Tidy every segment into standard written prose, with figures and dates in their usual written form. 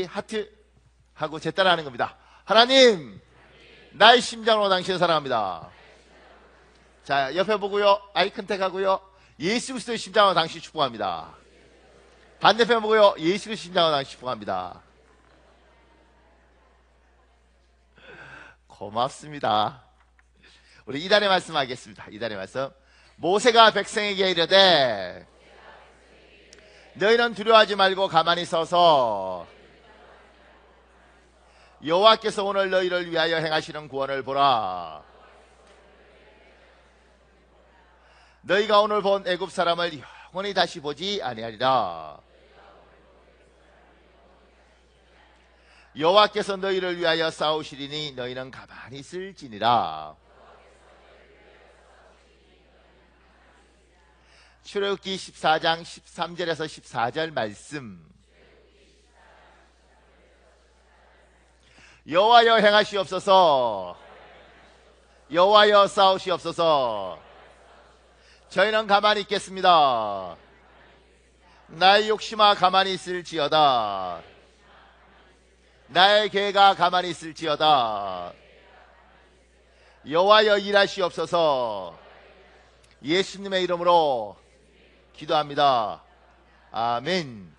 하트 하고 제 따라 하는 겁니다. 하나님, 나의 심장으로 당신을 사랑합니다. 자, 옆에 보고요. 아이 컨택 하고요. 예수 그리스도의 심장으로 당신 축복합니다. 반대편 보고요. 예수 그리스도의 심장으로 당신 축복합니다. 고맙습니다. 우리 이달의 말씀 하겠습니다. 이달의 말씀. 모세가 백성에게 이르되 너희는 두려워하지 말고 가만히 서서 여호와께서 오늘 너희를 위하여 행하시는 구원을 보라. 너희가 오늘 본 애굽 사람을 영원히 다시 보지 아니하리라. 여호와께서 너희를 위하여 싸우시리니 너희는 가만히 있을지니라. 출애굽기 14장 13절에서 14절 말씀. 여호와여 행하시옵소서. 여호와여 싸우시옵소서. 저희는 가만히 있겠습니다. 나의 욕심아 가만히 있을지어다. 나의 계가 가만히 있을지어다. 여호와여 일하시옵소서. 예수님의 이름으로 기도합니다. 아멘.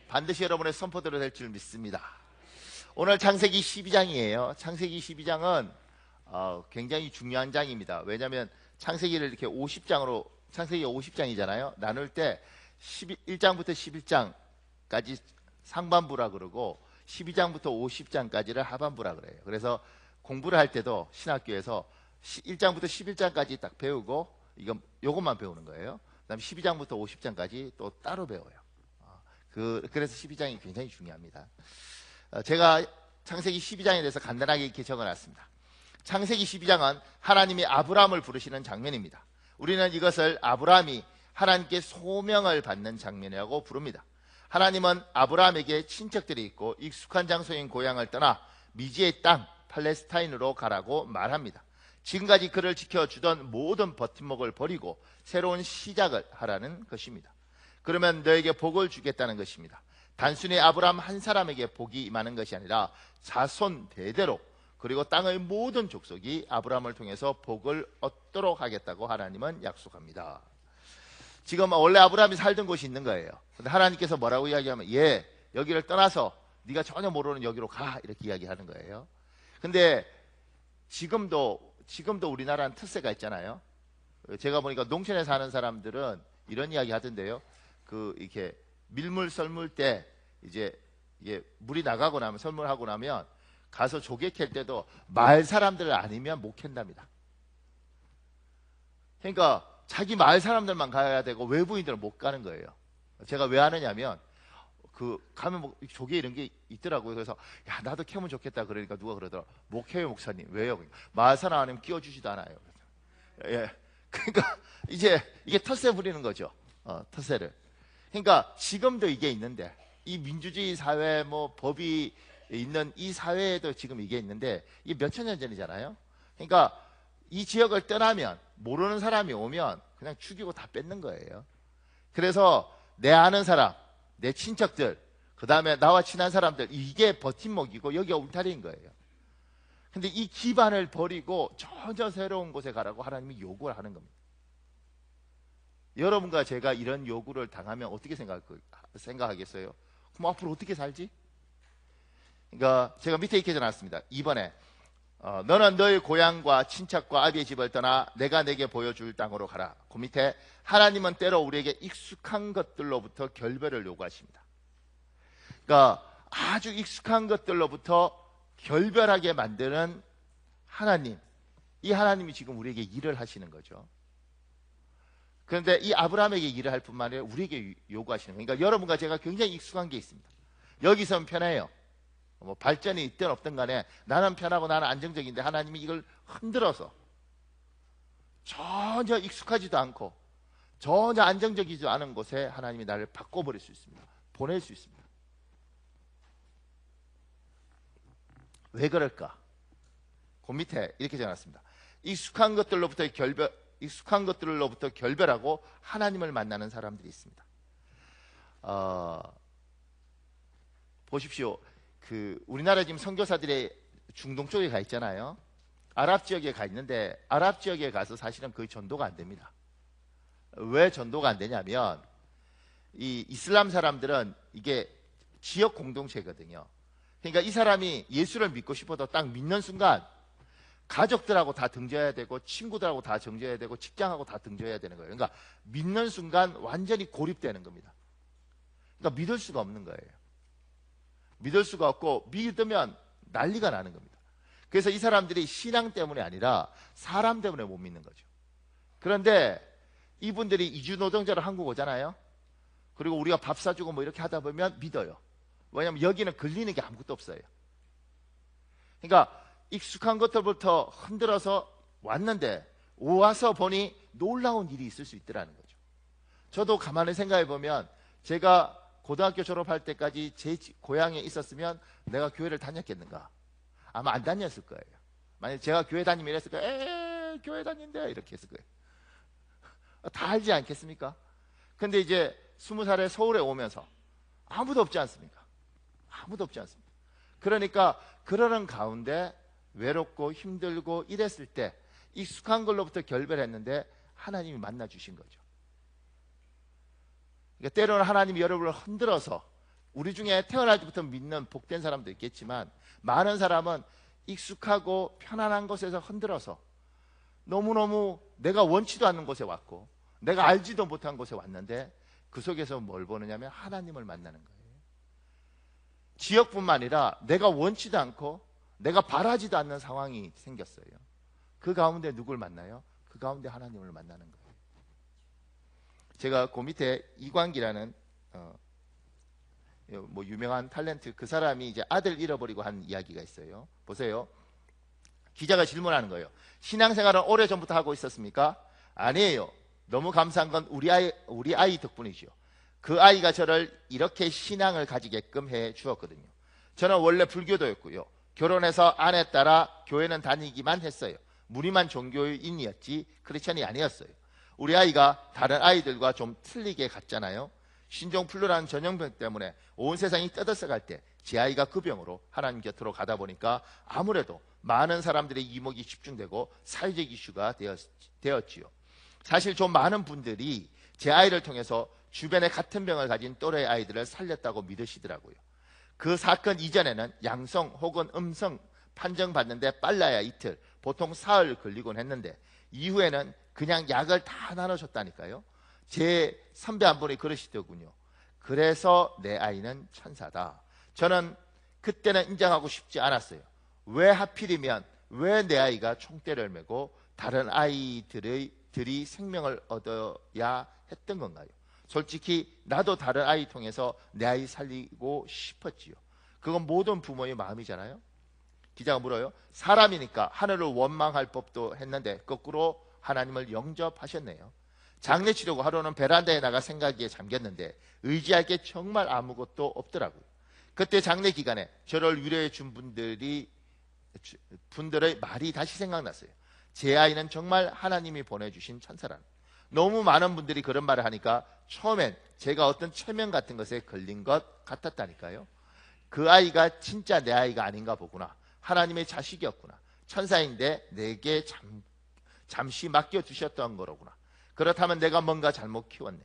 반드시 여러분의 선포대로 될 줄 믿습니다. 오늘 창세기 12장이에요. 창세기 12장은 굉장히 중요한 장입니다. 왜냐하면 창세기를 이렇게 50장으로, 창세기가 50장이잖아요. 나눌 때 1장부터 11장까지 상반부라 그러고 12장부터 50장까지를 하반부라 그래요. 그래서 공부를 할 때도 신학교에서 1장부터 11장까지 딱 배우고 요것만 배우는 거예요. 그 다음에 12장부터 50장까지 또 따로 배워요. 그래서 12장이 굉장히 중요합니다. 제가 창세기 12장에 대해서 간단하게 이렇게 적어놨습니다. 창세기 12장은 하나님이 아브라함을 부르시는 장면입니다. 우리는 이것을 아브라함이 하나님께 소명을 받는 장면이라고 부릅니다. 하나님은 아브라함에게 친척들이 있고 익숙한 장소인 고향을 떠나 미지의 땅 팔레스타인으로 가라고 말합니다. 지금까지 그를 지켜주던 모든 버팀목을 버리고 새로운 시작을 하라는 것입니다. 그러면 너에게 복을 주겠다는 것입니다. 단순히 아브라함 한 사람에게 복이 임하는 것이 아니라 자손 대대로, 그리고 땅의 모든 족속이 아브라함을 통해서 복을 얻도록 하겠다고 하나님은 약속합니다. 지금 원래 아브라함이 살던 곳이 있는 거예요. 근데 하나님께서 뭐라고 이야기하면 여기를 떠나서 네가 전혀 모르는 여기로 가, 이렇게 이야기하는 거예요. 근데 지금도 우리나라는 특세가 있잖아요. 제가 보니까 농촌에 사는 사람들은 이런 이야기 하던데요. 이렇게 밀물 썰물 때 이제 이게 물이 나가고 나면, 설물하고 나면 가서 조개 캘 때도 마을 사람들 아니면 못 캔답니다. 그러니까 자기 마을 사람들만 가야 되고 외부인들은 못 가는 거예요. 제가 왜 하느냐면 가면 뭐 조개 이런 게 있더라고요. 그래서 야, 나도 캐면 좋겠다. 그러니까 누가 그러더라. 못 캐요, 목사님. 왜요? 마을 사람 아니면 끼워주지도 않아요. 예. 그러니까 이제 이게 텃세 부리는 거죠. 텃세를. 그러니까 지금도 이게 있는데, 이 민주주의 사회, 법이 있는 이 사회에도 지금 이게 있는데, 이게 몇천 년 전이잖아요. 그러니까 이 지역을 떠나면, 모르는 사람이 오면 그냥 죽이고 다 뺏는 거예요. 그래서 내 아는 사람, 내 친척들, 그 다음에 나와 친한 사람들, 이게 버팀목이고 여기가 울타리인 거예요. 근데 이 기반을 버리고 전혀 새로운 곳에 가라고 하나님이 요구를 하는 겁니다. 여러분과 제가 이런 요구를 당하면 어떻게 생각하겠어요? 그럼 앞으로 어떻게 살지? 그러니까 제가 밑에 이렇게 적어놨습니다. 2번에 너는 너의 고향과 친척과 아비의 집을 떠나 내가 내게 보여줄 땅으로 가라. 그 밑에 하나님은 때로 우리에게 익숙한 것들로부터 결별을 요구하십니다. 그러니까 아주 익숙한 것들로부터 결별하게 만드는 하나님, 이 하나님이 지금 우리에게 일을 하시는 거죠. 그런데 이 아브라함에게 일을 할 뿐만 아니라 우리에게 요구하시는 거예요. 그러니까 여러분과 제가 굉장히 익숙한 게 있습니다. 여기서는 편해요. 발전이 있든 없든 간에 나는 편하고 나는 안정적인데, 하나님이 이걸 흔들어서 전혀 익숙하지도 않고 전혀 안정적이지 않은 곳에 하나님이 나를 바꿔버릴 수 있습니다. 보낼 수 있습니다. 왜 그럴까? 그 밑에 이렇게 적어놨습니다. 익숙한 것들로부터 결별하고 하나님을 만나는 사람들이 있습니다. 보십시오. 우리나라 지금 선교사들이 중동 쪽에 가 있잖아요. 아랍 지역에 가 있는데 아랍 지역에 가서 사실은 거의 전도가 안 됩니다. 왜 전도가 안 되냐면 이 이슬람 사람들은 이게 지역 공동체거든요. 그러니까 이 사람이 예수를 믿고 싶어도 딱 믿는 순간 가족들하고 다 등져야 되고 친구들하고 다 등져야 되고 직장하고 다 등져야 되는 거예요. 그러니까 믿는 순간 완전히 고립되는 겁니다. 그러니까 믿을 수가 없는 거예요. 믿을 수가 없고 믿으면 난리가 나는 겁니다. 그래서 이 사람들이 신앙 때문에 아니라 사람 때문에 못 믿는 거죠. 그런데 이분들이 이주 노동자로 한국 오잖아요. 그리고 우리가 밥 사주고 뭐 이렇게 하다 보면 믿어요. 왜냐하면 여기는 걸리는 게 아무것도 없어요. 그러니까 익숙한 것들부터 흔들어서 왔는데 와서 보니 놀라운 일이 있을 수 있더라는 거죠. 저도 가만히 생각해 보면 제가 고등학교 졸업할 때까지 제 고향에 있었으면 내가 교회를 다녔겠는가? 아마 안 다녔을 거예요. 만약 제가 교회 다니면 이랬을 거예요. 교회 다닌대 이렇게 했을 거예요. 다 알지 않겠습니까? 근데 이제 20살에 서울에 오면서 아무도 없지 않습니까? 아무도 없지 않습니까? 그러니까 그러는 가운데 외롭고 힘들고 이랬을 때 익숙한 걸로부터 결별했는데 하나님이 만나 주신 거죠. 그러니까 때로는 하나님이 여러분을 흔들어서, 우리 중에 태어날 때부터 믿는 복된 사람도 있겠지만 많은 사람은 익숙하고 편안한 곳에서 흔들어서 너무너무 내가 원치도 않는 곳에 왔고 내가 알지도 못한 곳에 왔는데 그 속에서 뭘 보느냐면 하나님을 만나는 거예요. 지역뿐만 아니라 내가 원치도 않고 내가 바라지도 않는 상황이 생겼어요. 그 가운데 누굴 만나요? 그 가운데 하나님을 만나는 거예요. 제가 그 밑에 이광기라는 뭐 유명한 탤런트, 그 사람이 이제 아들 잃어버리고 한 이야기가 있어요. 보세요. 기자가 질문하는 거예요. 신앙생활은 오래전부터 하고 있었습니까? 아니에요. 너무 감사한 건 우리 아이 덕분이죠. 그 아이가 저를 이렇게 신앙을 가지게끔 해 주었거든요. 저는 원래 불교도였고요. 결혼해서 아내 따라 교회는 다니기만 했어요. 무림한 종교인이었지 크리스천이 아니었어요. 우리 아이가 다른 아이들과 좀 틀리게 갔잖아요. 신종플루라는 전염병 때문에 온 세상이 떠들썩할 때 제 아이가 그 병으로 하나님 곁으로 가다 보니까 아무래도 많은 사람들의 이목이 집중되고 사회적 이슈가 되었지요. 사실 좀 많은 분들이 제 아이를 통해서 주변에 같은 병을 가진 또래 아이들을 살렸다고 믿으시더라고요. 그 사건 이전에는 양성 혹은 음성 판정받는데 빨라야 이틀, 보통 사흘 걸리곤 했는데 이후에는 그냥 약을 다 나눠줬다니까요. 제 선배 한 분이 그러시더군요. 그래서 내 아이는 천사다. 저는 그때는 인정하고 싶지 않았어요. 왜 하필이면 왜 내 아이가 총대를 메고 다른 아이들이 생명을 얻어야 했던 건가요? 솔직히 나도 다른 아이 통해서 내 아이 살리고 싶었지요. 그건 모든 부모의 마음이잖아요. 기자가 물어요. 사람이니까 하늘을 원망할 법도 했는데 거꾸로 하나님을 영접하셨네요. 장례 치르고 하루는 베란다에 나가 생각에 잠겼는데 의지할 게 정말 아무것도 없더라고요. 그때 장례 기간에 저를 위로해 준 분들의 말이 다시 생각났어요. 제 아이는 정말 하나님이 보내주신 천사라는. 너무 많은 분들이 그런 말을 하니까 처음엔 제가 어떤 체면 같은 것에 걸린 것 같았다니까요. 그 아이가 진짜 내 아이가 아닌가 보구나. 하나님의 자식이었구나. 천사인데 내게 잠시 맡겨주셨던 거로구나. 그렇다면 내가 뭔가 잘못 키웠네.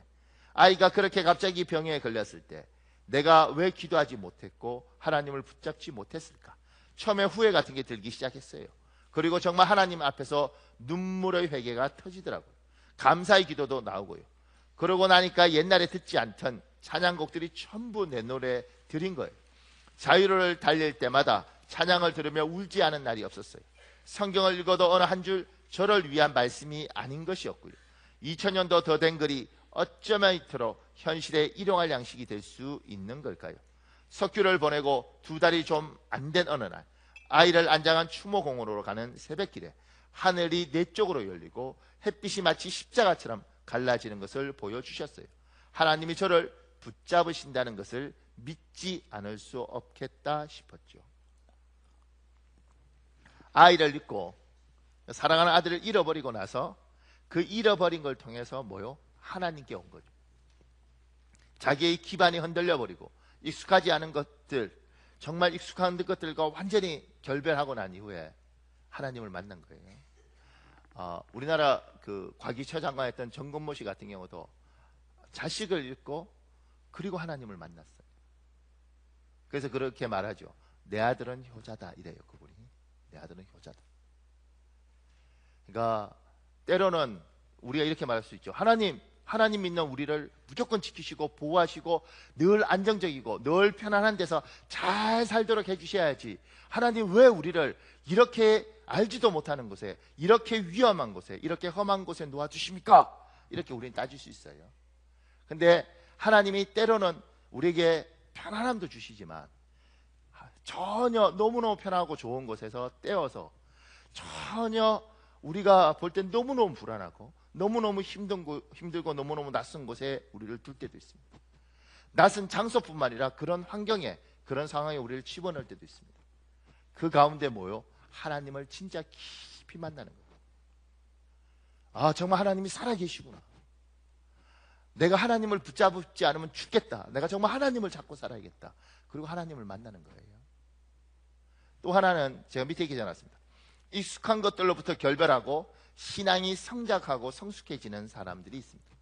아이가 그렇게 갑자기 병에 걸렸을 때 내가 왜 기도하지 못했고 하나님을 붙잡지 못했을까? 처음에 후회 같은 게 들기 시작했어요. 그리고 정말 하나님 앞에서 눈물의 회개가 터지더라고요. 감사의 기도도 나오고요. 그러고 나니까 옛날에 듣지 않던 찬양곡들이 전부 내 노래 드린 거예요. 자유를 달릴 때마다 찬양을 들으며 울지 않은 날이 없었어요. 성경을 읽어도 어느 한 줄 저를 위한 말씀이 아닌 것이었고요. 2000년도 더 된 글이 어쩌면 이토록 현실에 일용할 양식이 될 수 있는 걸까요? 석규를 보내고 2달이 좀 안 된 어느 날 아이를 안장한 추모공원으로 가는 새벽길에 하늘이 내 쪽으로 열리고 햇빛이 마치 십자가처럼 갈라지는 것을 보여주셨어요. 하나님이 저를 붙잡으신다는 것을 믿지 않을 수 없겠다 싶었죠. 아이를 잃고 사랑하는 아들을 잃어버리고 나서 그 잃어버린 걸 통해서 하나님께 온 거죠. 자기의 기반이 흔들려버리고 익숙하지 않은 것들, 정말 익숙한 것들과 완전히 결별하고 난 이후에 하나님을 만난 거예요. 우리나라 그 과기처장관했던 정건모 씨 같은 경우도 자식을 잃고 그리고 하나님을 만났어요. 그래서 그렇게 말하죠. 내 아들은 효자다 이래요. 그분이. 내 아들은 효자다. 그러니까 때로는 우리가 이렇게 말할 수 있죠. 하나님 믿는 우리를 무조건 지키시고 보호하시고 늘 안정적이고 늘 편안한 데서 잘 살도록 해주셔야지, 하나님 왜 우리를 이렇게 알지도 못하는 곳에, 이렇게 위험한 곳에, 이렇게 험한 곳에 놓아주십니까? 이렇게 우리는 따질 수 있어요. 근데 하나님이 때로는 우리에게 편안함도 주시지만 전혀 너무너무 편하고 좋은 곳에서 떼어서 전혀 우리가 볼 땐 너무너무 불안하고 너무너무 힘들고 너무너무 낯선 곳에 우리를 둘 때도 있습니다. 낯선 장소뿐만 아니라 그런 환경에, 그런 상황에 우리를 집어넣을 때도 있습니다. 그 가운데 뭐요? 하나님을 진짜 깊이 만나는 거예요. 정말 하나님이 살아계시구나. 내가 하나님을 붙잡지 않으면 죽겠다. 내가 정말 하나님을 잡고 살아야겠다. 그리고 하나님을 만나는 거예요. 또 하나는 제가 밑에 얘기 해놨습니다. 익숙한 것들로부터 결별하고 신앙이 성장하고 성숙해지는 사람들이 있습니다.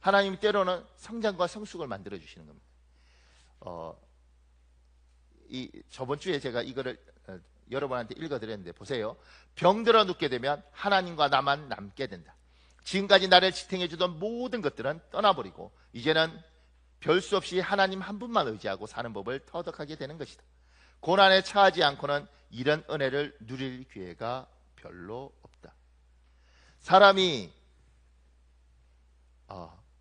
하나님이 때로는 성장과 성숙을 만들어 주시는 겁니다. 저번 주에 제가 이거를 여러분한테 읽어드렸는데 보세요. 병들어 눕게 되면 하나님과 나만 남게 된다. 지금까지 나를 지탱해 주던 모든 것들은 떠나버리고 이제는 별 수 없이 하나님 한 분만 의지하고 사는 법을 터득하게 되는 것이다. 고난에 처하지 않고는 이런 은혜를 누릴 기회가 별로 없다. 사람이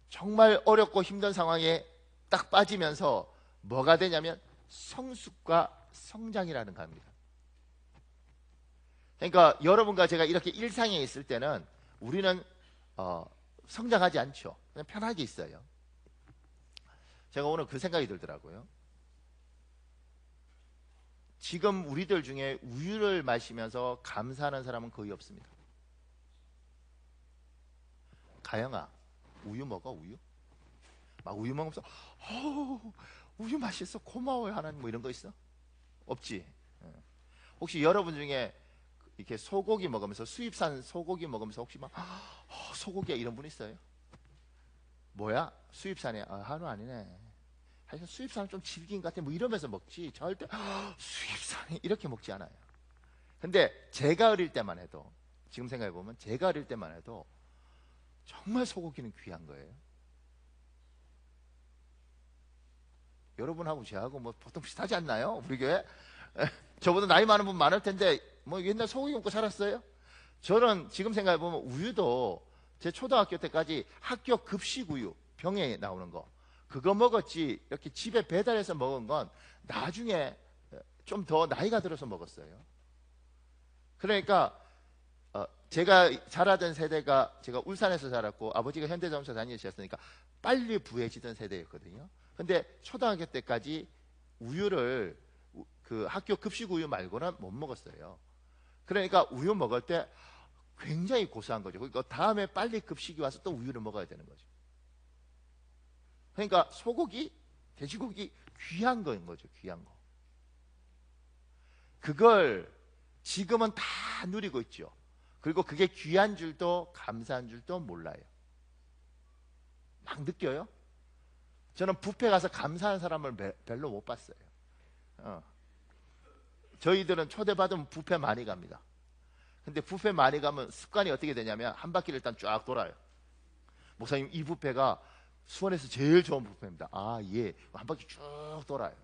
정말 어렵고 힘든 상황에 딱 빠지면서 뭐가 되냐면 성숙과 성장이라는 겁니다. 그러니까 여러분과 제가 이렇게 일상에 있을 때는 우리는 성장하지 않죠. 그냥 편하게 있어요. 제가 오늘 그 생각이 들더라고요. 지금 우리들 중에 우유를 마시면서 감사하는 사람은 거의 없습니다. 가영아, 우유 먹어? 우유? 막 우유 먹으면서 우유 맛있어, 고마워요 하나님, 뭐 이런 거 있어? 없지. 혹시 여러분 중에 이렇게 소고기 먹으면서, 수입산 소고기 먹으면서 혹시 막 소고기야 이런 분 있어요? 뭐야? 수입산이야? 한우 아니네. 하여튼 수입산은 좀 질긴 것 같아, 뭐 이러면서 먹지. 절대 수입산이 이렇게 먹지 않아요. 근데 제가 어릴 때만 해도, 지금 생각해보면 제가 어릴 때만 해도 정말 소고기는 귀한 거예요. 여러분하고 저하고 뭐 보통 비슷하지 않나요? 우리 교회? 저보다 나이 많은 분 많을 텐데 뭐 옛날 소고기 먹고 살았어요? 저는 지금 생각해보면 우유도 제 초등학교 때까지 학교 급식 우유, 병에 나오는 거, 그거 먹었지, 이렇게 집에 배달해서 먹은 건 나중에 좀 더 나이가 들어서 먹었어요. 그러니까 제가 자라던 세대가, 제가 울산에서 자랐고 아버지가 현대자동차 다니셨으니까 빨리 부해지던 세대였거든요. 근데 초등학교 때까지 우유를 그 학교 급식 우유 말고는 못 먹었어요. 그러니까 우유 먹을 때 굉장히 고소한 거죠. 그러니까 다음에 빨리 급식이 와서 또 우유를 먹어야 되는 거죠. 그러니까 소고기, 돼지고기 귀한 거인 거죠. 귀한 거. 그걸 지금은 다 누리고 있죠. 그리고 그게 귀한 줄도 감사한 줄도 몰라요. 막 느껴요. 저는 뷔페 가서 감사한 사람을 별로 못 봤어요. 저희들은 초대받으면 뷔페 많이 갑니다. 근데 뷔페 많이 가면 습관이 어떻게 되냐면 한 바퀴를 일단 쫙 돌아요. 목사님, 이 뷔페가 수원에서 제일 좋은 뷔페입니다. 예. 한 바퀴 쭉 돌아요.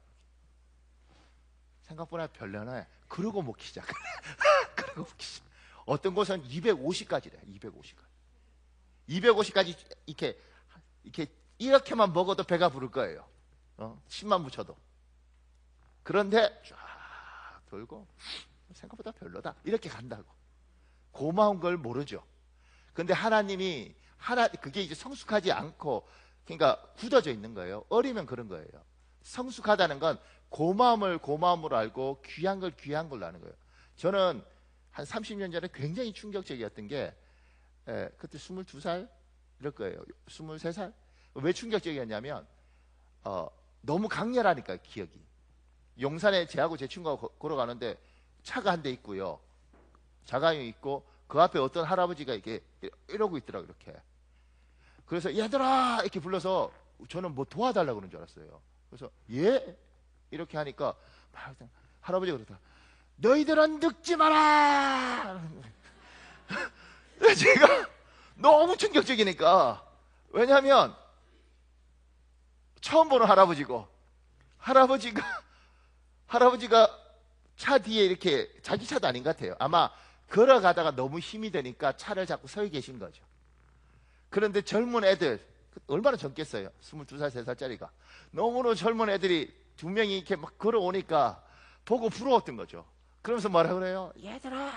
생각보다 별로네. 그러고 먹기 시작해. 그러고 먹기 시작. 어떤 곳은 250까지래. 250까지. 250까지 이렇게만 먹어도 배가 부를 거예요. 침만 묻혀도. 그런데 쫙 돌고 생각보다 별로다, 이렇게 간다고. 고마운 걸 모르죠. 근데 하나님이 그게 이제 성숙하지 않고, 그러니까 굳어져 있는 거예요. 어리면 그런 거예요. 성숙하다는 건 고마움으로 알고 귀한 걸 귀한 걸로 아는 거예요. 저는 한 30년 전에 굉장히 충격적이었던 게, 그때 22살 이럴 거예요. 23살. 왜 충격적이었냐면 너무 강렬하니까 기억이. 용산에 제하고 제 친구가 걸어가는데 차가 한 대 있고요. 자가용이 있고 그 앞에 어떤 할아버지가 이렇게 이러고 있더라고요. 이렇게. 그래서 얘들아 이렇게 불러서 저는 뭐 도와달라고 그러는 줄 알았어요. 그래서 예? 이렇게 하니까 할아버지가 그러더라. 너희들은 늙지 마라. 제가 너무 충격적이니까. 왜냐하면 처음 보는 할아버지고 할아버지가 차 뒤에 이렇게 자기 차도 아닌 것 같아요. 아마 걸어가다가 너무 힘이 드니까 차를 잡고 서 계신 거죠. 그런데 젊은 애들 얼마나 젊겠어요. 22살, 3살짜리가 너무너무 젊은 애들이 두 명이 이렇게 막 걸어오니까 보고 부러웠던 거죠. 그러면서 뭐라 그래요? 얘들아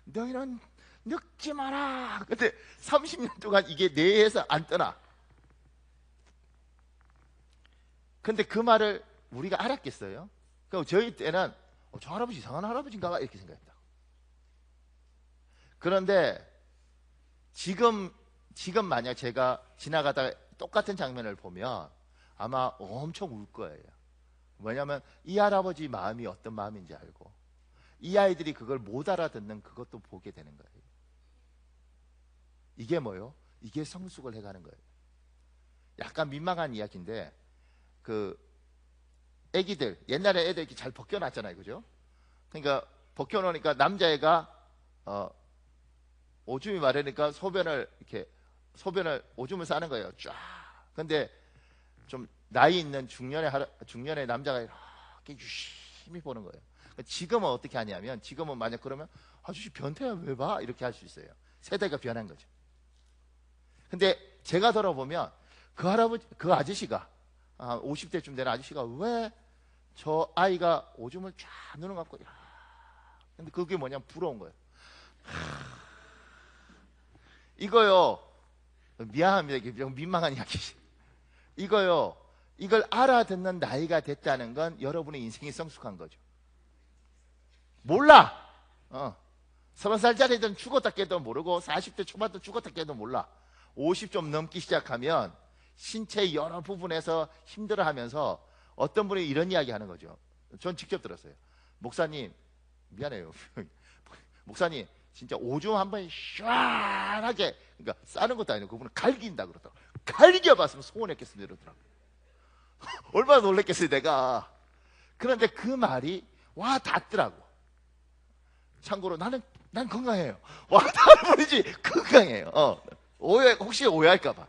너희는 늙지 마라. 근데 30년 동안 이게 뇌에서 안 떠나. 근데 그 말을 우리가 알았겠어요? 그럼 저희 때는 저 할아버지 이상한 할아버지인가 이렇게 생각했다. 그런데 지금 만약 제가 지나가다가 똑같은 장면을 보면 아마 엄청 울 거예요. 왜냐하면 이 할아버지 마음이 어떤 마음인지 알고 이 아이들이 그걸 못 알아듣는 그것도 보게 되는 거예요. 이게 뭐요? 이게 성숙을 해가는 거예요. 약간 민망한 이야기인데 그 애기들 옛날에 애들 이렇게 잘 벗겨놨잖아요, 그죠? 그러니까 벗겨놓으니까 남자애가 오줌이 마르니까 소변을 오줌을 싸는 거예요. 쫙. 근데 좀 나이 있는 중년의 남자가 이렇게 유심히 보는 거예요. 지금은 어떻게 하냐면 지금은 만약 그러면 아저씨 변태야 왜 봐? 이렇게 할 수 있어요. 세대가 변한 거죠. 근데 제가 돌아보면 그 아저씨가 50대쯤 되는 아저씨가 왜 저 아이가 오줌을 쫙 눈을 감고 근데 그게 뭐냐면 부러운 거예요. 이거요 미안합니다. 이게 좀 민망한 이야기. 이거요 이걸 알아듣는 나이가 됐다는 건 여러분의 인생이 성숙한 거죠. 몰라. 30살짜리들은 죽었다 깨도 모르고 40대 초반도 죽었다 깨도 몰라. 50 좀 넘기 시작하면 신체 여러 부분에서 힘들어하면서 어떤 분이 이런 이야기 하는 거죠. 전 직접 들었어요. 목사님 미안해요. 목사님 진짜 오줌 한번 시원하게 그러니까 싸는 것도 아니고 그분은 갈긴다 그러더라고요. 갈겨봤으면 소원했겠습니다 이러더라고요. 얼마나 놀랬겠어요 내가. 그런데 그 말이 와 닿더라고. 참고로 난 건강해요. 와 닿는 분이지 건강해요. 혹시 오해할까봐.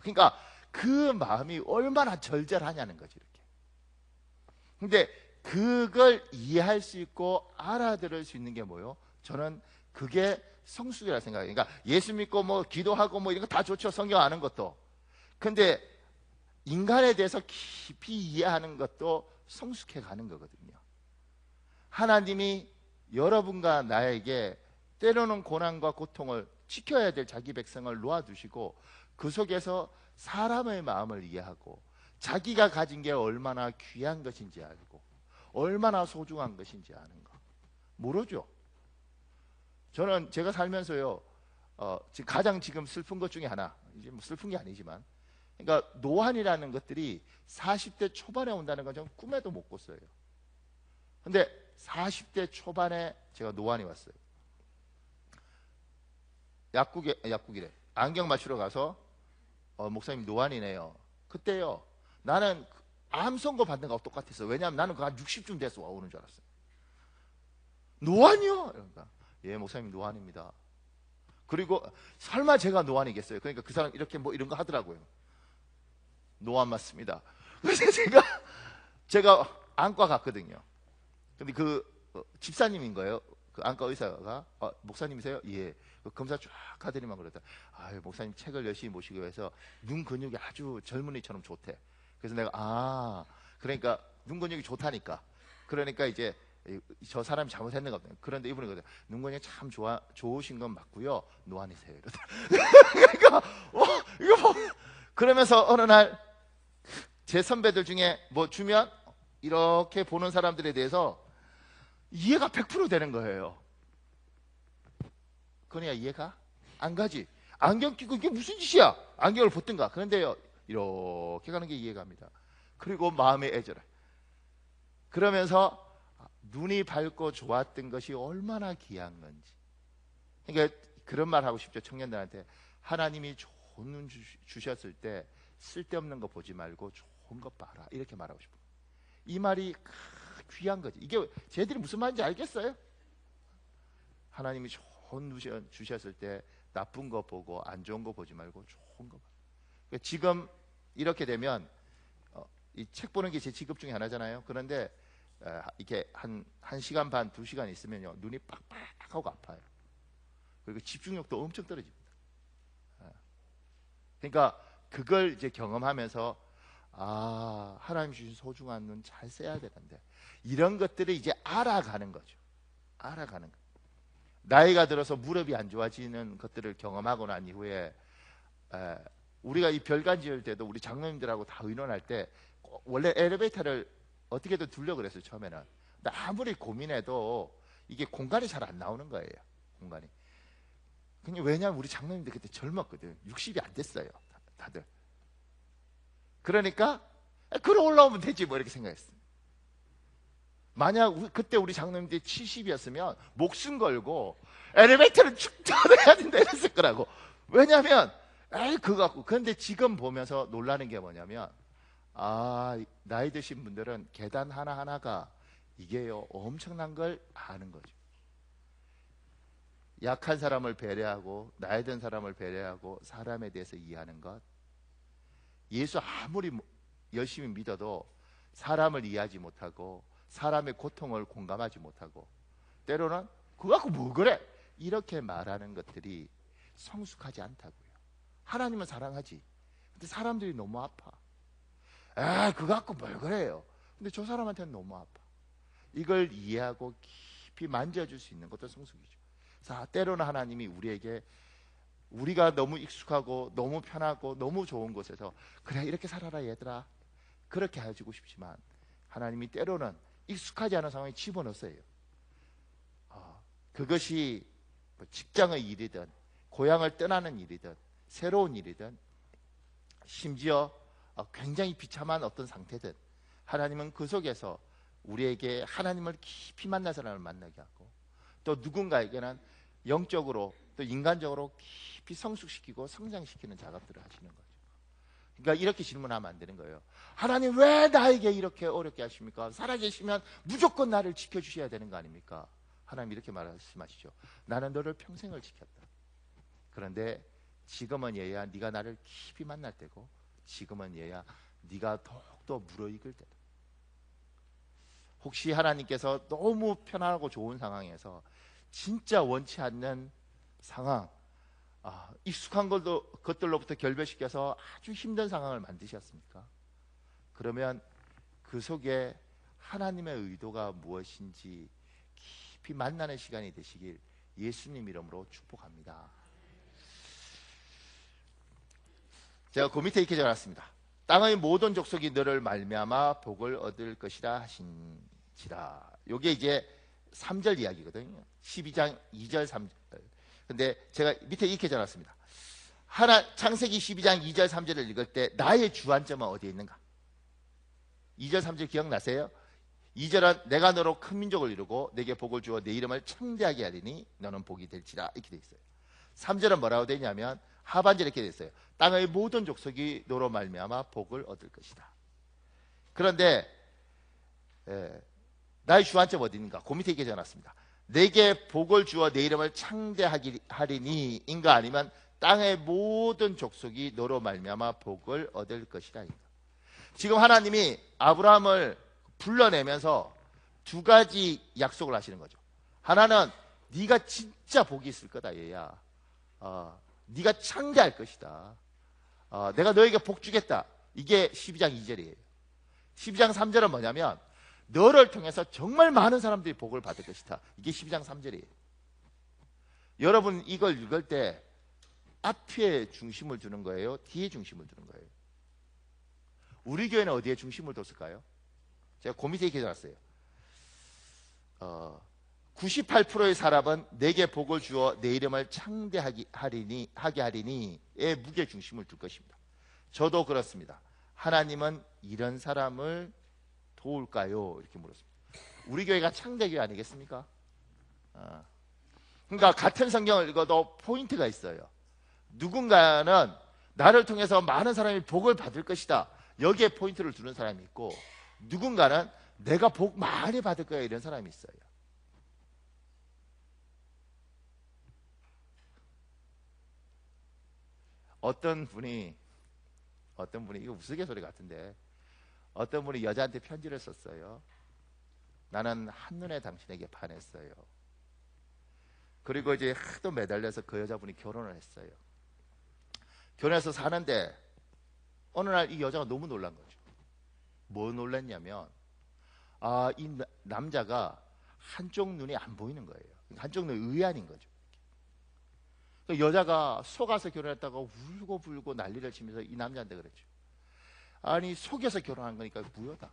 그러니까 그 마음이 얼마나 절절하냐는 거지 이렇게. 근데 그걸 이해할 수 있고 알아들을 수 있는 게 뭐요? 저는 그게 성숙이라 생각해요. 그러니까 예수 믿고 뭐 기도하고 뭐 이런 거 다 좋죠. 성경 아는 것도. 근데 인간에 대해서 깊이 이해하는 것도 성숙해 가는 거거든요. 하나님이 여러분과 나에게 때로는 고난과 고통을 지켜야 될 자기 백성을 놓아두시고 그 속에서 사람의 마음을 이해하고 자기가 가진 게 얼마나 귀한 것인지 알고 얼마나 소중한 것인지 아는 거 모르죠. 저는 제가 살면서요 지금 슬픈 것 중에 하나, 이제 뭐 슬픈 게 아니지만 그러니까 노안이라는 것들이 40대 초반에 온다는 건 저는 꿈에도 못 꿨어요. 근데 40대 초반에 제가 노안이 왔어요. 약국이래. 안경 맞추러 가서 목사님 노안이네요. 그때요 나는 암 선고 받는 거하고 똑같았어. 왜냐하면 나는 한 60쯤 돼서 오는 줄 알았어요. 노안이요? 그러니까 예 목사님 노안입니다. 그리고 설마 제가 노안이겠어요? 그러니까 그 사람 이렇게 뭐 이런 거 하더라고요. 노안 맞습니다. 그래서 제가 안과 갔거든요. 근데 그 집사님인 거예요. 그 안과 의사가 목사님이세요? 예. 그 검사 쫙 하더니만 그러다. 목사님 책을 열심히 모시기 위해서 눈 근육이 아주 젊은이처럼 좋대. 그래서 내가 그러니까 눈 근육이 좋다니까. 그러니까 이제 저 사람이 잘못했는가 보다. 그런데 이분이 그러다. 눈 근육이 참 좋으신 건 맞고요. 노안이세요. 이러다. 그러니까 이거 뭐 그러면서 어느 날 제 선배들 중에 뭐 주면 이렇게 보는 사람들에 대해서 이해가 100% 되는 거예요. 그거야 이해가? 안 가지. 안경 끼고 이게 무슨 짓이야? 안경을 벗든가. 그런데요 이렇게 가는 게 이해갑니다. 그리고 마음에 애절해. 그러면서 눈이 밝고 좋았던 것이 얼마나 귀한 건지. 그러니까 그런 말 하고 싶죠. 청년들한테. 하나님이 좋은 눈 주셨을 때 쓸데없는 거 보지 말고 좋은 거 봐라, 이렇게 말하고 싶어요. 이 말이 귀한 거지. 이게 쟤들이 무슨 말인지 알겠어요? 하나님이 좋은 눈 주셨을 때 나쁜 거 보고 안 좋은 거 보지 말고 좋은 거 봐. 그러니까 지금 이렇게 되면 이 책 보는 게 제 직업 중에 하나잖아요. 그런데 이렇게 한 시간 반, 2시간 있으면요, 눈이 빡빡하고 아파요. 그리고 집중력도 엄청 떨어집니다. 그러니까 그걸 이제 경험하면서 하나님 주신 소중한 눈 잘 써야 되는데, 이런 것들을 이제 알아가는 거죠. 알아가는 거. 나이가 들어서 무릎이 안 좋아지는 것들을 경험하고 난 이후에 우리가 이 별관 지을 때도 우리 장로님들하고 다 의논할 때 원래 엘리베이터를 어떻게든 두려고 그랬어요, 처음에는. 근데 아무리 고민해도 이게 공간이 잘 안 나오는 거예요, 공간이. 왜냐하면 우리 장로님들 그때 젊었거든. 60이 안 됐어요, 다들. 그러니까 걸어 올라오면 되지 뭐, 이렇게 생각했어요. 만약 그때 우리 장로님들이 70이었으면 목숨 걸고 엘리베이터를 축전해야 된다 이랬을 거라고. 왜냐하면 그거 갖고. 그런데 지금 보면서 놀라는 게 뭐냐면, 나이 드신 분들은 계단 하나하나가 이게요, 엄청난 걸 아는 거죠. 약한 사람을 배려하고 나이 든 사람을 배려하고 사람에 대해서 이해하는 것. 예수 아무리 열심히 믿어도 사람을 이해하지 못하고 사람의 고통을 공감하지 못하고, 때로는 그거 갖고 뭐 그래, 이렇게 말하는 것들이 성숙하지 않다고요. 하나님은 사랑하지. 근데 사람들이 너무 아파. 그거 갖고 뭘 그래요. 근데 저 사람한테는 너무 아파. 이걸 이해하고 깊이 만져줄 수 있는 것도 성숙이죠. 자, 때로는 하나님이 우리에게, 우리가 너무 익숙하고 너무 편하고 너무 좋은 곳에서 그래, 이렇게 살아라 얘들아, 그렇게 해주고 싶지만, 하나님이 때로는 익숙하지 않은 상황에 집어넣었어요. 그것이 직장의 일이든 고향을 떠나는 일이든 새로운 일이든 심지어 굉장히 비참한 어떤 상태든, 하나님은 그 속에서 우리에게 하나님을 깊이 만난 사람을 만나게 하고, 또 누군가에게는 영적으로 또 인간적으로 깊이 성숙시키고 성장시키는 작업들을 하시는 거죠. 그러니까 이렇게 질문하면 안 되는 거예요. 하나님 왜 나에게 이렇게 어렵게 하십니까? 살아계시면 무조건 나를 지켜주셔야 되는 거 아닙니까? 하나님 이렇게 말씀하시죠. 나는 너를 평생을 지켰다. 그런데 지금은 얘야 네가 나를 깊이 만날 때고, 지금은 얘야 네가 더욱더 무르익을 때다. 혹시 하나님께서 너무 편안하고 좋은 상황에서 진짜 원치 않는 상황, 익숙한 것들로부터 결별시켜서 아주 힘든 상황을 만드셨습니까? 그러면 그 속에 하나님의 의도가 무엇인지 깊이 만나는 시간이 되시길 예수님 이름으로 축복합니다. 제가 그 밑에 이렇게 적어놨습니다. 땅의 모든 족속이 너를 말미암아 복을 얻을 것이라 하신지라. 요게 이제 3절 이야기거든요. 12장 2절 3절. 근데 제가 밑에 이렇게 적어놨습니다. 창세기 12장 2절 3절을 읽을 때 나의 주안점은 어디에 있는가? 2절 3절 기억나세요? 2절은 내가 너로 큰 민족을 이루고 내게 복을 주어 내 이름을 창대하게 하리니 너는 복이 될지라, 이렇게 돼 있어요. 3절은 뭐라고 되냐면 하반절에 이렇게 돼 있어요. 땅의 모든 족속이 너로 말미암아 복을 얻을 것이다. 그런데 나의 주안점 어디인가? 그 밑에 이렇게 적어놨습니다. 내게 복을 주어 내 이름을 창대하리니 인가, 아니면 땅의 모든 족속이 너로 말미암아 복을 얻을 것이라 인가. 지금 하나님이 아브라함을 불러내면서 두 가지 약속을 하시는 거죠. 하나는 네가 진짜 복이 있을 거다 얘야. 네가 창대할 것이다. 내가 너에게 복 주겠다. 이게 12장 2절이에요. 12장 3절은 뭐냐면 너를 통해서 정말 많은 사람들이 복을 받을 것이다. 이게 12장 3절이에요. 여러분 이걸 읽을 때 앞에 중심을 두는 거예요? 뒤에 중심을 두는 거예요? 우리 교회는 어디에 중심을 뒀을까요? 제가 그 밑에 이렇게 적었어요. 98%의 사람은 내게 복을 주어 내 이름을 창대하게 하리니에 무게 중심을 둘 것입니다. 저도 그렇습니다. 하나님은 이런 사람을 도울까요? 이렇게 물었습니다. 우리 교회가 창대교회 아니겠습니까? 그러니까 같은 성경을 읽어도 포인트가 있어요. 누군가는 나를 통해서 많은 사람이 복을 받을 것이다, 여기에 포인트를 두는 사람이 있고, 누군가는 내가 복 많이 받을 거야, 이런 사람이 있어요. 어떤 분이 이거 우스갯소리 같은데, 어떤 분이 여자한테 편지를 썼어요. 나는 한눈에 당신에게 반했어요. 그리고 이제 하도 매달려서 그 여자분이 결혼을 했어요. 결혼해서 사는데 어느 날 이 여자가 너무 놀란 거죠. 뭐 놀랐냐면, 이 남자가 한쪽 눈이 안 보이는 거예요. 한쪽 눈이 의안인 거죠. 그 여자가 속아서 결혼했다고 울고불고 난리를 치면서 이 남자한테 그랬죠. 아니, 속여서 결혼한 거니까 무효다.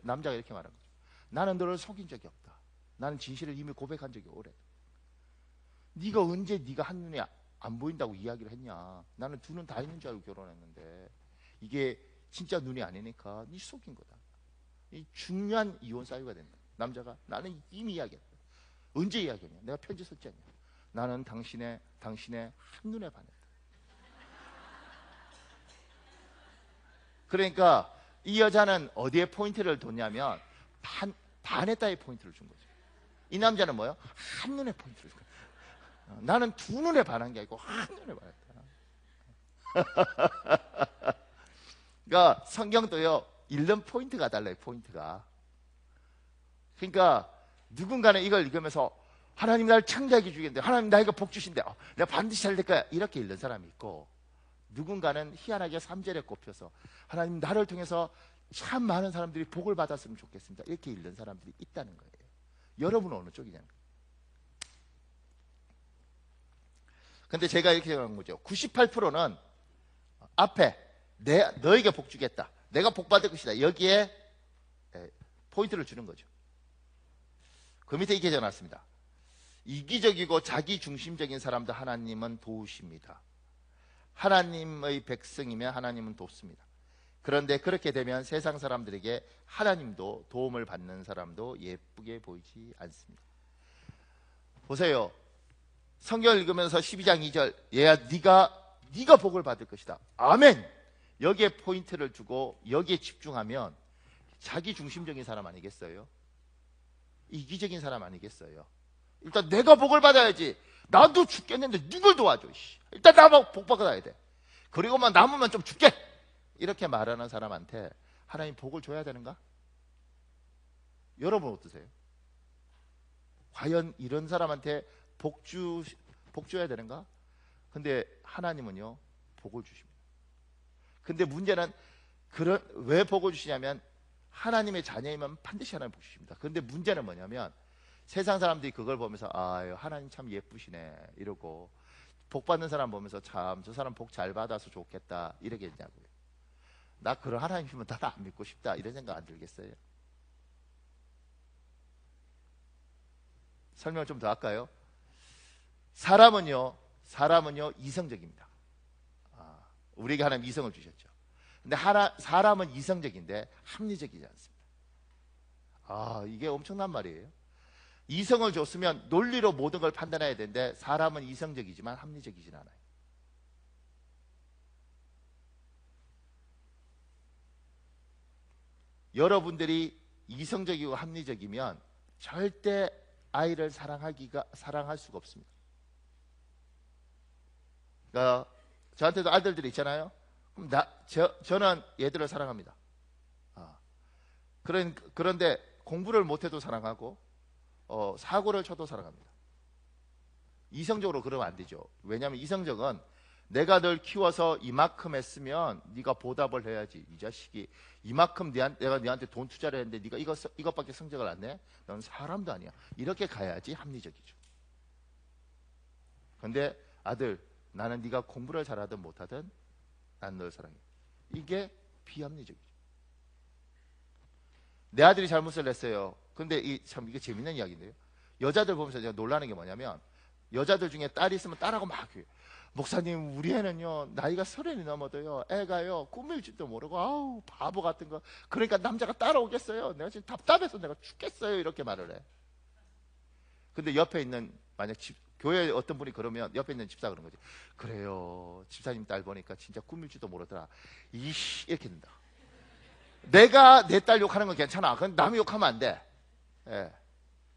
남자가 이렇게 말한 거죠. 나는 너를 속인 적이 없다. 나는 진실을 이미 고백한 적이 오래다. 네가 언제 네가 한눈에 안 보인다고 이야기를 했냐. 나는 두 눈 다 있는 줄 알고 결혼했는데 이게 진짜 눈이 아니니까 네 속인 거다. 이 중요한 이혼 사유가 된다. 남자가 나는 이미 이야기했다. 언제 이야기했냐. 내가 편지 썼지 않냐. 나는 당신의 한눈에 반했다. 그러니까 이 여자는 어디에 포인트를 뒀냐면 반했다의 포인트를 준 거죠. 이 남자는 뭐예요? 한눈에 포인트를 준 거예요. 나는 두 눈에 반한 게 아니고 한눈에 반했다. 그러니까 성경도요, 읽는 포인트가 달라요. 포인트가. 그러니까 누군가는 이걸 읽으면서 하나님 나를 창대하게 주겠는데, 하나님 나에게 복 주신대, 내가 반드시 잘 될 거야, 이렇게 읽는 사람이 있고, 누군가는 희한하게 3절에 꼽혀서 하나님 나를 통해서 참 많은 사람들이 복을 받았으면 좋겠습니다, 이렇게 읽는 사람들이 있다는 거예요. 여러분은 어느 쪽이냐는 거예요. 근데 제가 이렇게 생각한 거죠. 98%는 앞에 너에게 복 주겠다, 내가 복 받을 것이다, 여기에 포인트를 주는 거죠. 그 밑에 이렇게 적어놨습니다. 이기적이고 자기중심적인 사람도 하나님은 도우십니다. 하나님의 백성이면 하나님은 돕습니다. 그런데 그렇게 되면 세상 사람들에게 하나님도 도움을 받는 사람도 예쁘게 보이지 않습니다. 보세요. 성경을 읽으면서 12장 2절, 얘야 네가 복을 받을 것이다, 아멘, 여기에 포인트를 주고 여기에 집중하면 자기중심적인 사람 아니겠어요? 이기적인 사람 아니겠어요? 일단 내가 복을 받아야지, 나도 죽겠는데 누굴 도와줘, 일단 나 복 받아야 돼, 그리고만 남으면 좀 줄게, 이렇게 말하는 사람한테 하나님 복을 줘야 되는가? 여러분 어떠세요? 과연 이런 사람한테 복 줘야 되는가? 근데 하나님은요, 복을 주십니다. 근데 문제는 왜 복을 주시냐면, 하나님의 자녀이면 반드시 하나님 복 주십니다. 그런데 문제는 뭐냐면, 세상 사람들이 그걸 보면서 하나님 참 예쁘시네 이러고, 복 받는 사람 보면서 참 저 사람 복 잘 받아서 좋겠다 이렇게 했냐고요. 나 그런 하나님이면 나는 안 믿고 싶다, 이런 생각 안 들겠어요? 설명 좀 더 할까요? 사람은요 이성적입니다. 우리에게 하나님 이성을 주셨죠. 근데 사람은 이성적인데 합리적이지 않습니다. 이게 엄청난 말이에요. 이성을 줬으면 논리로 모든 걸 판단해야 되는데, 사람은 이성적이지만 합리적이진 않아요. 여러분들이 이성적이고 합리적이면 절대 아이를 사랑할 수가 없습니다. 그러니까 저한테도 아들들이 있잖아요. 그럼 저는 얘들을 사랑합니다. 그런데 공부를 못해도 사랑하고, 사고를 쳐도 사랑합니다. 이성적으로 그러면 안 되죠. 왜냐하면 이성적은 내가 널 키워서 이만큼 했으면 네가 보답을 해야지, 이 자식이 이만큼 내가 너한테 돈 투자를 했는데 네가 이것밖에 성적을 안 내? 넌 사람도 아니야, 이렇게 가야지 합리적이죠. 근데 아들, 나는 네가 공부를 잘하든 못하든 난 널 사랑해, 이게 비합리적이죠. 내 아들이 잘못을 했어요. 근데 이게 재밌는 이야기인데요, 여자들 보면서 제가 놀라는 게 뭐냐면, 여자들 중에 딸이 있으면 딸하고 막 목사님, 우리 애는요 나이가 30이 넘어도요 애가요 꾸밀 줄도 모르고 아우 바보 같은 거, 그러니까 남자가 따라오겠어요. 내가 지금 답답해서 내가 죽겠어요. 이렇게 말을 해. 근데 옆에 있는, 만약 교회에 어떤 분이 그러면 옆에 있는 집사가 그런 거지. 그래요, 집사님 딸 보니까 진짜 꾸밀 줄도 모르더라. 이씨, 이렇게 된다. 내가 내 딸 욕하는 건 괜찮아. 그건 남이 욕하면 안 돼. 예.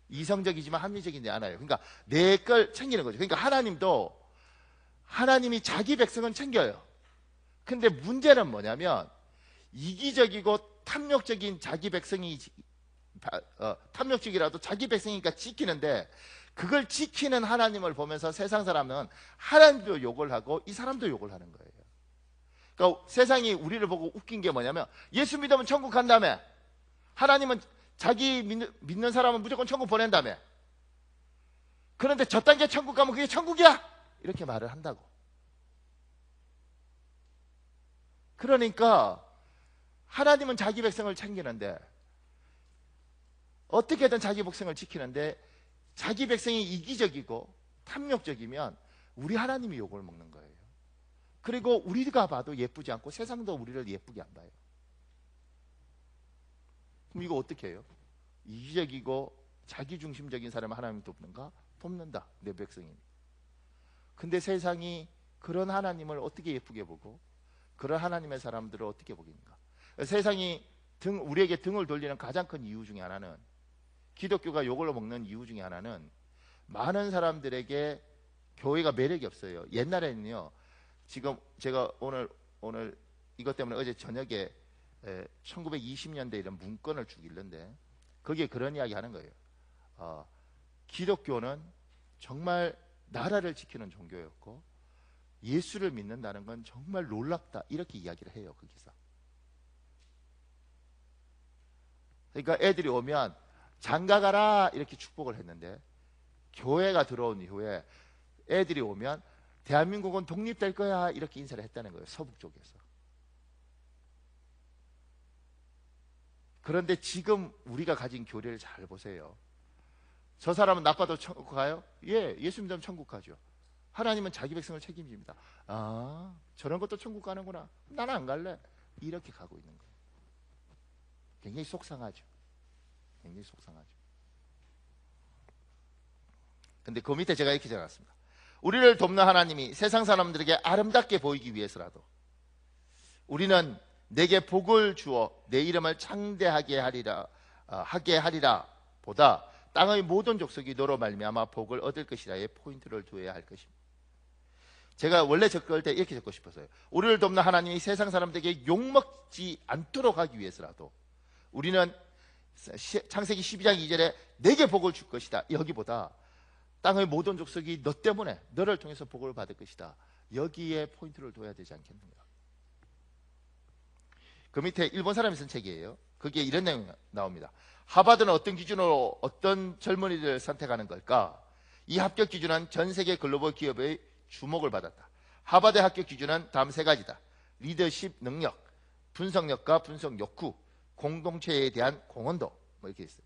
이성적이지만 합리적이지 않아요. 그러니까 내 걸 챙기는 거죠. 그러니까 하나님이 자기 백성은 챙겨요. 근데 문제는 뭐냐면 이기적이고 탐욕적인 자기 백성이 탐욕적이라도 자기 백성이니까 지키는데, 그걸 지키는 하나님을 보면서 세상 사람은 하나님도 욕을 하고 이 사람도 욕을 하는 거예요. 그러니까 세상이 우리를 보고 웃긴 게 뭐냐면, 예수 믿으면 천국 간다며, 하나님은 자기 믿는 사람은 무조건 천국 보낸다며, 그런데 저 단계 천국 가면 그게 천국이야, 이렇게 말을 한다고. 그러니까 하나님은 자기 백성을 챙기는데, 어떻게든 자기 백성을 지키는데 자기 백성이 이기적이고 탐욕적이면 우리 하나님이 욕을 먹는 거예요. 그리고 우리가 봐도 예쁘지 않고 세상도 우리를 예쁘게 안 봐요. 그럼 이거 어떻게 해요? 이기적이고 자기중심적인 사람을 하나님 돕는가? 돕는다, 내 백성이니. 근데 세상이 그런 하나님을 어떻게 예쁘게 보고 그런 하나님의 사람들을 어떻게 보겠는가? 세상이 우리에게 등을 돌리는 가장 큰 이유 중에 하나는, 기독교가 욕을 먹는 이유 중에 하나는, 많은 사람들에게 교회가 매력이 없어요. 옛날에는요, 지금 제가 오늘 이것 때문에 어제 저녁에 1920년대 이런 문건을 쭉 읽는데, 거기에 그런 이야기 하는 거예요. 기독교는 정말 나라를 지키는 종교였고 예수를 믿는다는 건 정말 놀랍다, 이렇게 이야기를 해요, 거기서. 그러니까 애들이 오면 장가가라 이렇게 축복을 했는데, 교회가 들어온 이후에 애들이 오면 대한민국은 독립될 거야 이렇게 인사를 했다는 거예요, 서북 쪽에서. 그런데 지금 우리가 가진 교리를 잘 보세요. 저 사람은 나빠도 천국 가요? 예, 예수 믿으면 천국 가죠. 하나님은 자기 백성을 책임집니다. 아, 저런 것도 천국 가는구나, 나는 안 갈래, 이렇게 가고 있는 거예요. 굉장히 속상하죠. 굉장히 속상하죠. 근데 그 밑에 제가 이렇게 적었습니다. 우리를 돕는 하나님이 세상 사람들에게 아름답게 보이기 위해서라도 우리는 내게 복을 주어 내 이름을 창대하게 하리라 보다 땅의 모든 족속이 너로 말미암아 복을 얻을 것이라에 포인트를 두어야 할 것입니다. 제가 원래 적을 때 이렇게 적고 싶었어요. 우리를 돕는 하나님이 세상 사람들에게 욕먹지 않도록 하기 위해서라도 우리는 창세기 12장 2절에 내게 복을 줄 것이다, 여기보다 땅의 모든 족속이 너 때문에, 너를 통해서 복을 받을 것이다, 여기에 포인트를 둬야 되지 않겠는가. 그 밑에 일본 사람이 쓴 책이에요. 거기에 이런 내용이 나옵니다. 하버드는 어떤 기준으로 어떤 젊은이들을 선택하는 걸까? 이 합격 기준은 전 세계 글로벌 기업의 주목을 받았다. 하버드 합격 기준은 다음 세 가지다. 리더십 능력, 분석력과 분석 욕구, 공동체에 대한 공헌도, 뭐 이렇게 있어요.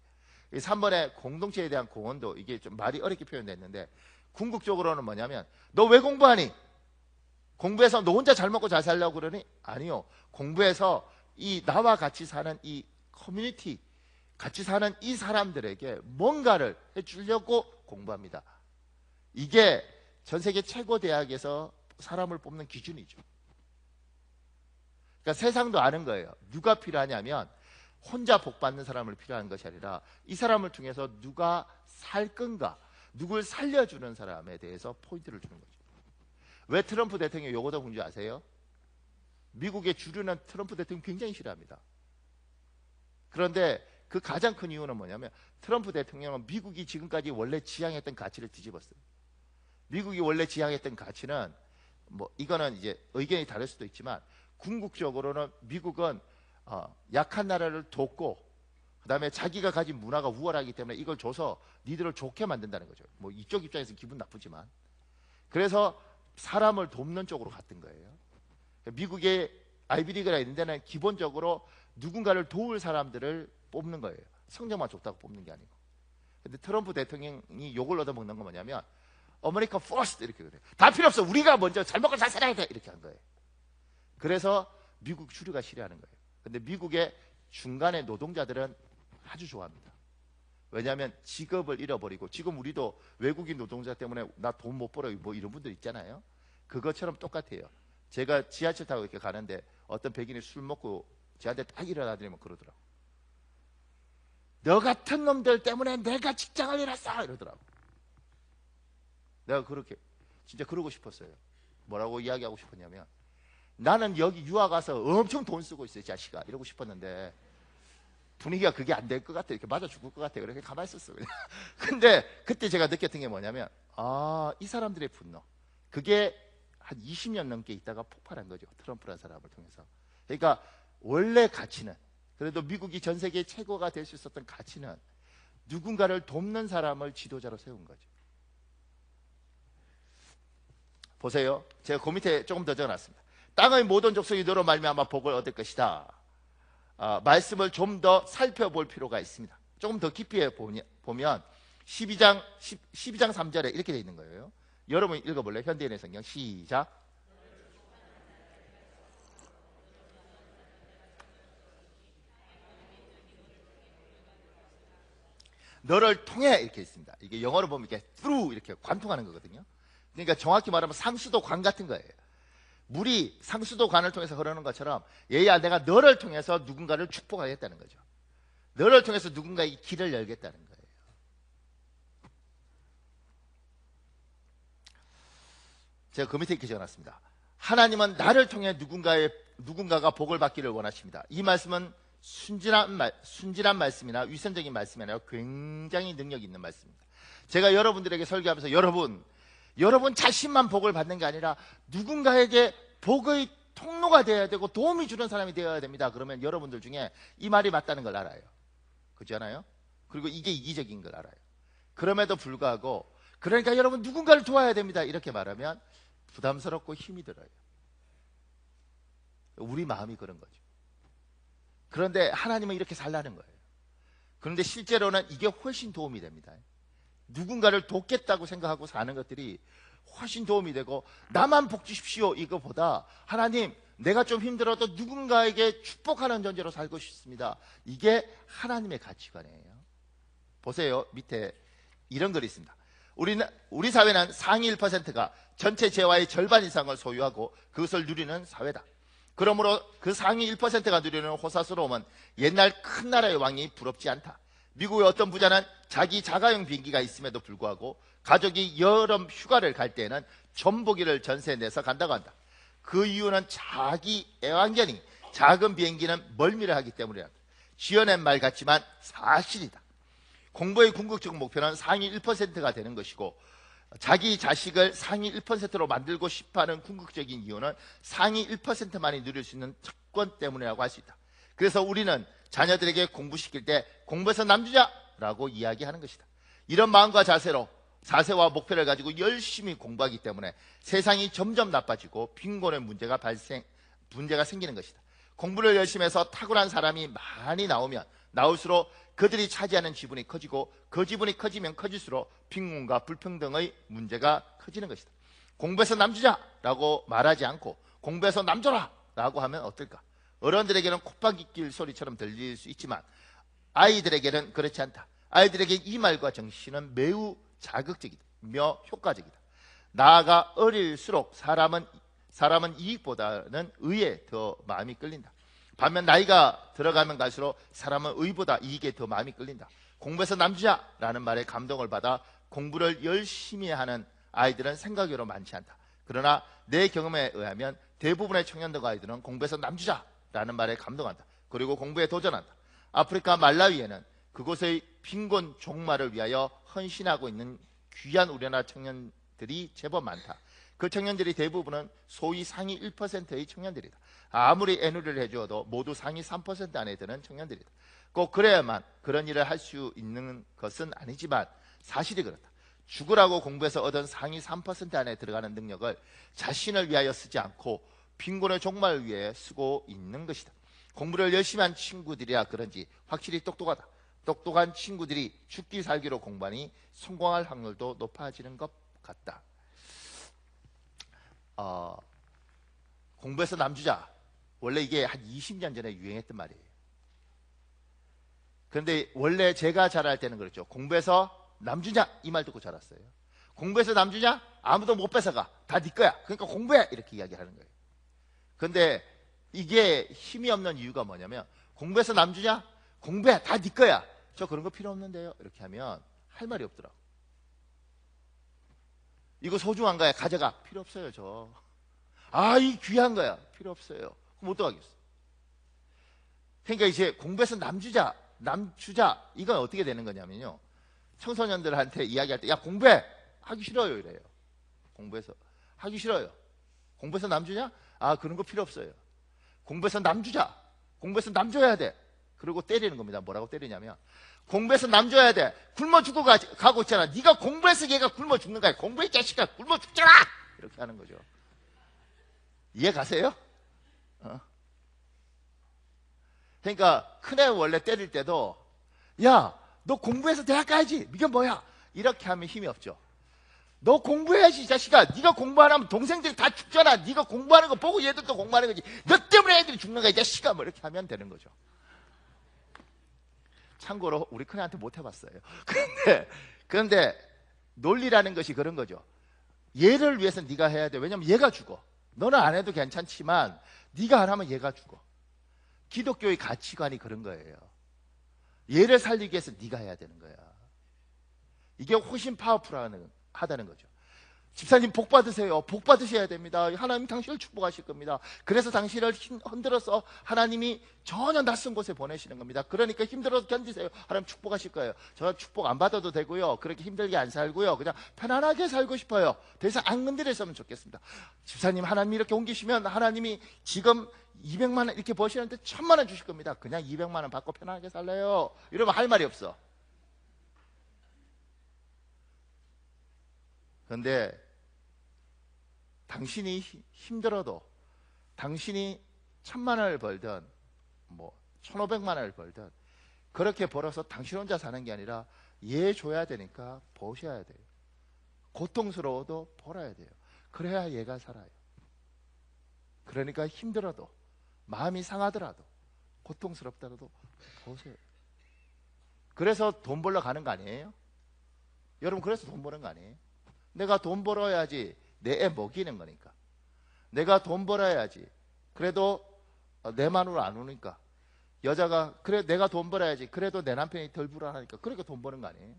3번에 공동체에 대한 공헌도, 이게 좀 말이 어렵게 표현됐는데 궁극적으로는 뭐냐면, 너 왜 공부하니? 공부해서 너 혼자 잘 먹고 잘 살려고 그러니? 아니요. 공부해서 이 나와 같이 사는 이 커뮤니티, 같이 사는 이 사람들에게 뭔가를 해주려고 공부합니다. 이게 전 세계 최고 대학에서 사람을 뽑는 기준이죠. 그러니까 세상도 아는 거예요. 누가 필요하냐면 혼자 복 받는 사람을 필요한 것이 아니라 이 사람을 통해서 누가 살 건가, 누굴 살려주는 사람에 대해서 포인트를 주는 거죠. 왜 트럼프 대통령이 요거도 문제 아세요? 미국의 주류는 트럼프 대통령 굉장히 싫어합니다. 그런데 그 가장 큰 이유는 뭐냐면, 트럼프 대통령은 미국이 지금까지 원래 지향했던 가치를 뒤집었어요. 미국이 원래 지향했던 가치는, 뭐 이거는 이제 의견이 다를 수도 있지만, 궁극적으로는 미국은 약한 나라를 돕고, 그 다음에 자기가 가진 문화가 우월하기 때문에 이걸 줘서 니들을 좋게 만든다는 거죠. 뭐 이쪽 입장에서 기분 나쁘지만. 그래서 사람을 돕는 쪽으로 갔던 거예요. 미국의 아이비리그라 있는 데는 기본적으로 누군가를 도울 사람들을 뽑는 거예요. 성적만 좋다고 뽑는 게 아니고. 근데 트럼프 대통령이 욕을 얻어먹는 건 뭐냐면, America first 이렇게 그래요. 다 필요 없어. 우리가 먼저 잘 먹고 잘 살아야 돼. 이렇게 한 거예요. 그래서 미국 주류가 싫어하는 거예요. 근데 미국의 중간의 노동자들은 아주 좋아합니다. 왜냐하면 직업을 잃어버리고, 지금 우리도 외국인 노동자 때문에 나 돈 못 벌어요 뭐 이런 분들 있잖아요. 그것처럼 똑같아요. 제가 지하철 타고 이렇게 가는데 어떤 백인이 술 먹고 저한테 딱 일어나더니만 그러더라고. 너 같은 놈들 때문에 내가 직장을 잃었어 이러더라고. 내가 그렇게 진짜 그러고 싶었어요. 뭐라고 이야기하고 싶었냐면, 나는 여기 유학 가서 엄청 돈 쓰고 있어요 자식아 이러고 싶었는데 분위기가 그게 안 될 것 같아. 이렇게 맞아 죽을 것 같아. 그렇게 가만히 있었어 그냥. 근데 그때 제가 느꼈던 게 뭐냐면, 이 사람들의 분노, 그게 한 20년 넘게 있다가 폭발한 거죠. 트럼프라는 사람을 통해서. 그러니까 원래 가치는, 그래도 미국이 전 세계 최고가 될 수 있었던 가치는 누군가를 돕는 사람을 지도자로 세운 거죠. 보세요. 제가 그 밑에 조금 더 적어놨습니다. 땅의 모든 족속이 너로 말미암아 복을 얻을 것이다. 말씀을 좀 더 살펴볼 필요가 있습니다. 조금 더 깊이 보면 12장 3절에 이렇게 되어 있는 거예요. 여러분 읽어볼래요? 현대인의 성경 시작. 너를 통해 이렇게 있습니다. 이게 영어로 보면 이렇게 through 이렇게 관통하는 거거든요. 그러니까 정확히 말하면 상수도 관 같은 거예요. 물이 상수도 관을 통해서 흐르는 것처럼, 얘야 내가 너를 통해서 누군가를 축복하겠다는 거죠. 너를 통해서 누군가의 길을 열겠다는 거예요. 제가 그 밑에 이렇게 적어놨습니다. 하나님은 나를 통해 누군가가 복을 받기를 원하십니다. 이 말씀은 순진한 말씀이나 위선적인 말씀이 아니라 굉장히 능력 있는 말씀입니다. 제가 여러분들에게 설교하면서 여러분 자신만 복을 받는 게 아니라 누군가에게 복의 통로가 되어야 되고 도움이 주는 사람이 되어야 됩니다. 그러면 여러분들 중에 이 말이 맞다는 걸 알아요. 그렇지 않아요? 그리고 이게 이기적인 걸 알아요. 그럼에도 불구하고, 그러니까 여러분 누군가를 도와야 됩니다 이렇게 말하면 부담스럽고 힘이 들어요. 우리 마음이 그런 거죠. 그런데 하나님은 이렇게 살라는 거예요. 그런데 실제로는 이게 훨씬 도움이 됩니다. 누군가를 돕겠다고 생각하고 사는 것들이 훨씬 도움이 되고, 나만 복 주십시오 이거보다 하나님 내가 좀 힘들어도 누군가에게 축복하는 존재로 살고 싶습니다. 이게 하나님의 가치관이에요. 보세요. 밑에 이런 글이 있습니다. 우리 사회는 상위 1%가 전체 재화의 절반 이상을 소유하고 그것을 누리는 사회다. 그러므로 그 상위 1%가 누리는 호사스러움은 옛날 큰 나라의 왕이 부럽지 않다. 미국의 어떤 부자는 자기 자가용 비행기가 있음에도 불구하고 가족이 여름 휴가를 갈 때에는 전보기를 전세 내서 간다고 한다. 그 이유는 자기 애완견이 작은 비행기는 멀미를 하기 때문이다. 지어낸 말 같지만 사실이다. 공부의 궁극적 목표는 상위 1%가 되는 것이고, 자기 자식을 상위 1%로 만들고 싶어하는 궁극적인 이유는 상위 1%만이 누릴 수 있는 특권 때문이라고 할 수 있다. 그래서 우리는 자녀들에게 공부시킬 때 공부해서 남주자라고 이야기하는 것이다. 이런 마음과 자세와 목표를 가지고 열심히 공부하기 때문에 세상이 점점 나빠지고 빈곤의 문제가 생기는 것이다. 공부를 열심히 해서 탁월한 사람이 많이 나올수록 그들이 차지하는 지분이 커지고, 그 지분이 커지면 커질수록 빈곤과 불평등의 문제가 커지는 것이다. 공부해서 남주자라고 말하지 않고 공부해서 남줘라라고 하면 어떨까? 어른들에게는 콧방귀낄 소리처럼 들릴 수 있지만 아이들에게는 그렇지 않다. 아이들에게 이 말과 정신은 매우 자극적이며 효과적이다. 나아가 어릴수록 사람은 이익보다는 의에 더 마음이 끌린다. 반면 나이가 들어가면 갈수록 사람은 의보다 이익에 더 마음이 끌린다. 공부해서 남주자라는 말에 감동을 받아 공부를 열심히 하는 아이들은 생각외로 많지 않다. 그러나 내 경험에 의하면 대부분의 청년들과 아이들은 공부해서 남주자라는 말에 감동한다. 그리고 공부에 도전한다. 아프리카 말라위에는 그곳의 빈곤 종말을 위하여 헌신하고 있는 귀한 우리나라 청년들이 제법 많다. 그 청년들이 대부분은 소위 상위 1%의 청년들이다. 아무리 애누리를 해주어도 모두 상위 3% 안에 드는 청년들이다. 꼭 그래야만 그런 일을 할 수 있는 것은 아니지만 사실이 그렇다. 죽으라고 공부해서 얻은 상위 3% 안에 들어가는 능력을 자신을 위하여 쓰지 않고 빈곤의 종말을 위해 쓰고 있는 것이다. 공부를 열심히 한 친구들이라 그런지 확실히 똑똑하다. 똑똑한 친구들이 죽기 살기로 공부하니 성공할 확률도 높아지는 것 같다. 공부해서 남주자. 원래 이게 한 20년 전에 유행했던 말이에요. 그런데 원래 제가 자랄 때는 그렇죠. 공부해서 남주냐 이 말 듣고 자랐어요. 공부해서 남주냐? 아무도 못 뺏어가. 다 네 거야. 그러니까 공부해. 이렇게 이야기하는 거예요. 그런데 이게 힘이 없는 이유가 뭐냐면 공부해서 남주냐? 공부해. 다 네 거야. 저 그런 거 필요 없는데요. 이렇게 하면 할 말이 없더라고. 이거 소중한 거야. 가져가. 필요 없어요. 저. 이 귀한 거야. 필요 없어요. 그럼 어떡하겠어. 그러니까 이제 공부해서 남주자 이건 어떻게 되는 거냐면요. 청소년들한테 이야기할 때 야 공부해. 하기 싫어요. 이래요. 공부해서 하기 싫어요. 공부해서 남주냐? 그런 거 필요 없어요. 공부해서 남주자. 공부해서 남줘야 돼. 그리고 때리는 겁니다. 뭐라고 때리냐면 공부해서 남줘야 돼. 굶어 죽고 가고 있잖아. 네가 공부해서 얘가 굶어 죽는 거야. 공부해 자식아. 굶어 죽잖아. 이렇게 하는 거죠. 이해 가세요? 그러니까 큰애 원래 때릴 때도 야 너 공부해서 대학 가야지. 이게 뭐야? 이렇게 하면 힘이 없죠. 너 공부해야지 이 자식아. 네가 공부 안 하면 동생들이 다 죽잖아. 네가 공부하는 거 보고 얘들도 공부하는 거지. 너 때문에 애들이 죽는 거야 이 자식아. 뭐 이렇게 하면 되는 거죠. 참고로 우리 큰애한테 못 해봤어요. 그런데 논리라는 것이 그런 거죠. 얘를 위해서 네가 해야 돼. 왜냐면 얘가 죽어. 너는 안 해도 괜찮지만 네가 안 하면 얘가 죽어. 기독교의 가치관이 그런 거예요. 얘를 살리기 위해서 네가 해야 되는 거야. 이게 훨씬 파워풀하다는 거죠. 집사님 복 받으세요. 복 받으셔야 됩니다. 하나님 당신을 축복하실 겁니다. 그래서 당신을 흔들어서 하나님이 전혀 낯선 곳에 보내시는 겁니다. 그러니까 힘들어도 견디세요. 하나님 축복하실 거예요. 저 축복 안 받아도 되고요. 그렇게 힘들게 안 살고요. 그냥 편안하게 살고 싶어요. 더 이상 안 건드렸으면 좋겠습니다. 집사님 하나님이 이렇게 옮기시면 하나님이 지금 200만 원 이렇게 버시는데 1000만 원 주실 겁니다. 그냥 200만 원 받고 편안하게 살래요. 이러면 할 말이 없어. 그런데 당신이 힘들어도 당신이 1000만 원을 벌든 1500만 원을 벌든 그렇게 벌어서 당신 혼자 사는 게 아니라 얘 줘야 되니까 버셔야 돼요. 고통스러워도 벌어야 돼요. 그래야 얘가 살아요. 그러니까 힘들어도 마음이 상하더라도 고통스럽더라도 버세요. 그래서 돈 벌러 가는 거 아니에요? 여러분 그래서 돈 버는 거 아니에요? 내가 돈 벌어야지 내 애 먹이는 거니까. 내가 돈 벌어야지. 그래도 내 마누라 안 오니까. 여자가 그래 내가 돈 벌어야지. 그래도 내 남편이 덜 불안하니까. 그러니까 돈 버는 거 아니에요?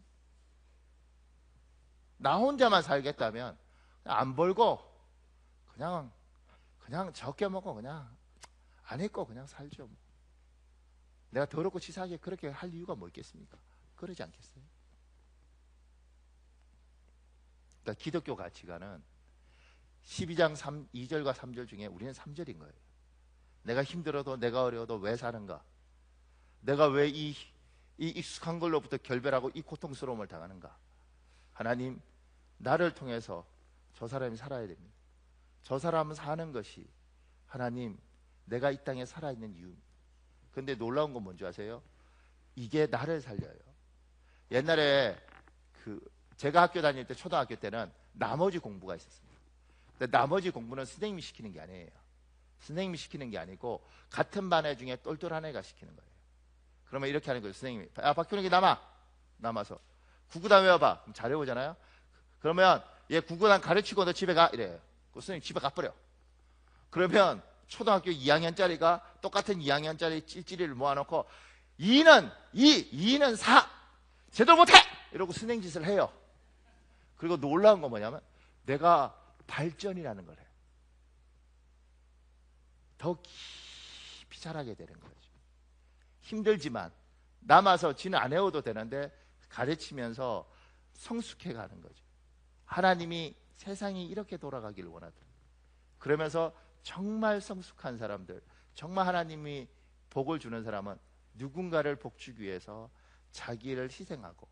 나 혼자만 살겠다면 안 벌고 그냥 적게 먹고 그냥 안 입고 그냥 살죠. 내가 더럽고 치사하게 그렇게 할 이유가 뭐 있겠습니까? 그러지 않겠어요? 그러니까 기독교 가치관은 12장 2절과 3절 중에 우리는 3절인 거예요. 내가 힘들어도 내가 어려워도 왜 사는가? 내가 왜 이 익숙한 걸로부터 결별하고 이 고통스러움을 당하는가? 하나님 나를 통해서 저 사람이 살아야 됩니다. 저 사람은 사는 것이 하나님 내가 이 땅에 살아있는 이유입니다. 그런데 놀라운 건 뭔지 아세요? 이게 나를 살려요. 옛날에 제가 학교 다닐 때 초등학교 때는 나머지 공부가 있었습니다. 근데 나머지 공부는 선생님이 시키는 게 아니에요. 선생님이 시키는 게 아니고 같은 반 애 중에 똘똘한 애가 시키는 거예요. 그러면 이렇게 하는 거예요. 선생님이 박효력이 남아서 구구단 외워봐. 그럼 잘 외우잖아요. 그러면 얘 구구단 가르치고 너 집에 가 이래요. 그 선생님 집에 가버려. 그러면 초등학교 2학년짜리가 똑같은 2학년짜리 찔찔이를 모아놓고 2는 4 제대로 못해! 이러고 선생 짓을 해요. 그리고 놀라운 건 뭐냐면 내가 발전이라는 걸 해요. 더 깊이 자라게 되는 거죠. 힘들지만 남아서 지는 안 해워도 되는데 가르치면서 성숙해 가는 거죠. 하나님이 세상이 이렇게 돌아가기를 원하더라고요. 그러면서 정말 성숙한 사람들, 정말 하나님이 복을 주는 사람은 누군가를 복주기 위해서 자기를 희생하고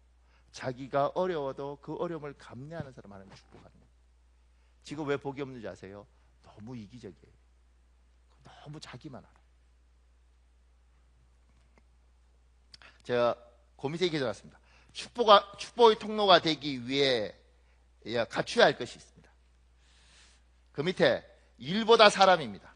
자기가 어려워도 그 어려움을 감내하는 사람 하나님 축복하는 거예요. 지금 왜 복이 없는지 아세요? 너무 이기적이에요. 너무 자기만 알아요. 제가 고민에 기도했습니다. 축복의 통로가 되기 위해 갖춰야 할 것이 있습니다. 그 밑에 일보다 사람입니다.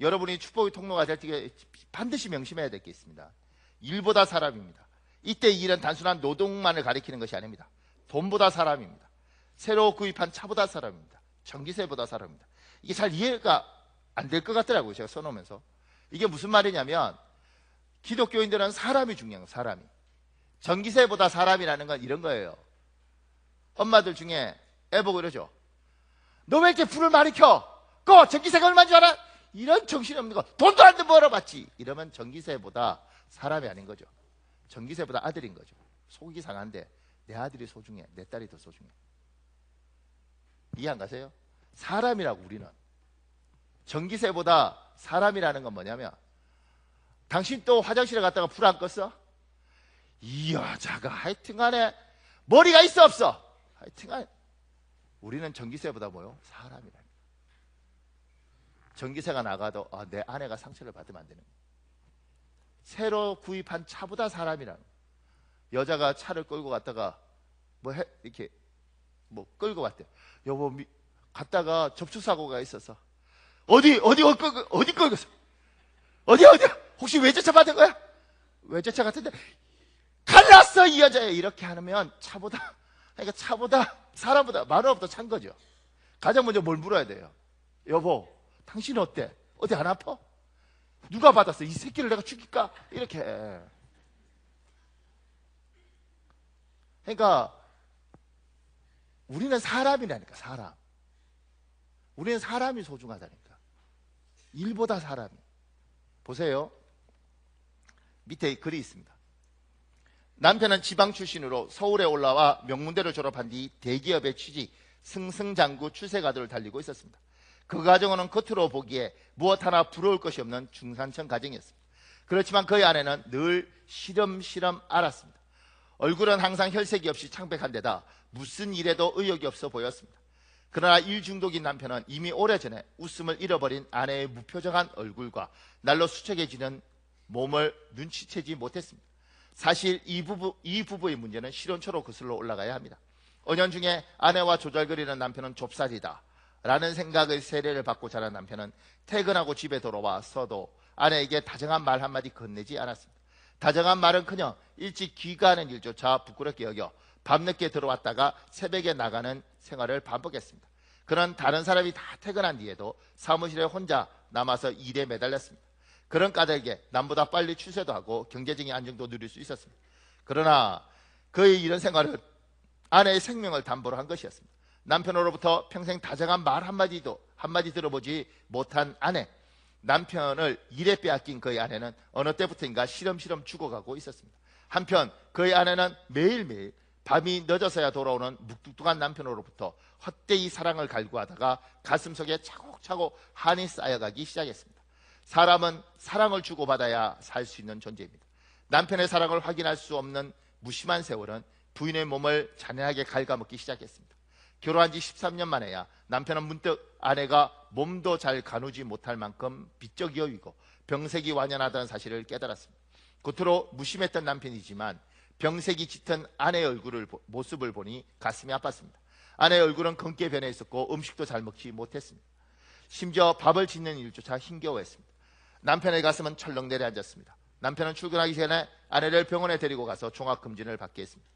여러분이 축복의 통로가 될 때 반드시 명심해야 될 게 있습니다. 일보다 사람입니다. 이때 일은 단순한 노동만을 가리키는 것이 아닙니다. 돈보다 사람입니다. 새로 구입한 차보다 사람입니다. 전기세보다 사람입니다. 이게 잘 이해가 안 될 것 같더라고요. 제가 써놓으면서. 이게 무슨 말이냐면 기독교인들은 사람이 중요한 거예요. 사람이. 전기세보다 사람이라는 건 이런 거예요. 엄마들 중에 애 보고 이러죠. 너 왜 이렇게 불을 많이 켜? 꺼! 전기세가 얼마인 줄 알아? 이런 정신없는 거. 돈도 안 돼 벌어봤지. 이러면 전기세보다 사람이 아닌 거죠. 전기세보다 아들인 거죠. 속이 상한데 내 아들이 소중해. 내 딸이 더 소중해. 이해 안 가세요? 사람이라고 우리는. 전기세보다 사람이라는 건 뭐냐면 당신 또 화장실에 갔다가 불 안 껐어? 이 여자가 하여튼간에 머리가 있어 없어? 하여튼간에 우리는 전기세보다 뭐요? 사람이라. 전기세가 나가도 내 아내가 상처를 받으면 안 되는 거예요. 새로 구입한 차보다 사람이라는 거예요. 여자가 차를 끌고 갔다가 이렇게 끌고 갔대요. 여보 갔다가 접촉사고가 있어서 어디 끌고 갔어? 어디 혹시 외제차 받은 거야? 외제차 같은데 갈랐어 이 여자애. 이렇게 하면 차보다 사람보다 만원보다 찬 거죠. 가장 먼저 뭘 물어야 돼요? 여보 당신은 어때? 어디 안 아파? 누가 받았어? 이 새끼를 내가 죽일까? 이렇게. 그러니까 우리는 사람이라니까. 사람. 우리는 사람이 소중하다니까. 일보다 사람이. 보세요. 밑에 글이 있습니다. 남편은 지방 출신으로 서울에 올라와 명문대를 졸업한 뒤 대기업에 취직, 승승장구 출세가도를 달리고 있었습니다. 그 가정은 겉으로 보기에 무엇 하나 부러울 것이 없는 중산층 가정이었습니다. 그렇지만 그의 아내는 늘 시름시름 앓았습니다. 얼굴은 항상 혈색이 없이 창백한 데다 무슨 일에도 의욕이 없어 보였습니다. 그러나 일 중독인 남편은 이미 오래전에 웃음을 잃어버린 아내의 무표정한 얼굴과 날로 수척해지는 몸을 눈치채지 못했습니다. 사실 이 부부의 문제는 실온초로 거슬러 올라가야 합니다. 은연중에 아내와 조잘거리는 남편은 좁쌀이다 라는 생각의 세례를 받고 자란 남편은 퇴근하고 집에 돌아와서도 아내에게 다정한 말 한마디 건네지 않았습니다. 다정한 말은커녕 일찍 귀가하는 일조차 부끄럽게 여겨 밤늦게 들어왔다가 새벽에 나가는 생활을 반복했습니다. 그는 다른 사람이 다 퇴근한 뒤에도 사무실에 혼자 남아서 일에 매달렸습니다. 그런 까닭에 남보다 빨리 출세도 하고 경제적인 안정도 누릴 수 있었습니다. 그러나 그의 이런 생활은 아내의 생명을 담보로 한 것이었습니다. 남편으로부터 평생 다정한 말 한마디 들어보지 못한 아내, 남편을 일에 빼앗긴 그의 아내는 어느 때부터인가 시름시름 죽어가고 있었습니다. 한편 그의 아내는 매일매일 밤이 늦어서야 돌아오는 묵뚝뚝한 남편으로부터 헛되이 사랑을 갈구하다가 가슴속에 차곡차곡 한이 쌓여가기 시작했습니다. 사람은 사랑을 주고받아야 살 수 있는 존재입니다. 남편의 사랑을 확인할 수 없는 무심한 세월은 부인의 몸을 잔인하게 갉아먹기 시작했습니다. 결혼한 지 13년 만에야 남편은 문득 아내가 몸도 잘 가누지 못할 만큼 비적 여위고 병색이 완연하다는 사실을 깨달았습니다. 겉으로 무심했던 남편이지만 병색이 짙은 아내의 모습을 보니 가슴이 아팠습니다. 아내의 얼굴은 검게 변해 있었고 음식도 잘 먹지 못했습니다. 심지어 밥을 짓는 일조차 힘겨워했습니다. 남편의 가슴은 철렁 내려앉았습니다. 남편은 출근하기 전에 아내를 병원에 데리고 가서 종합검진을 받게 했습니다.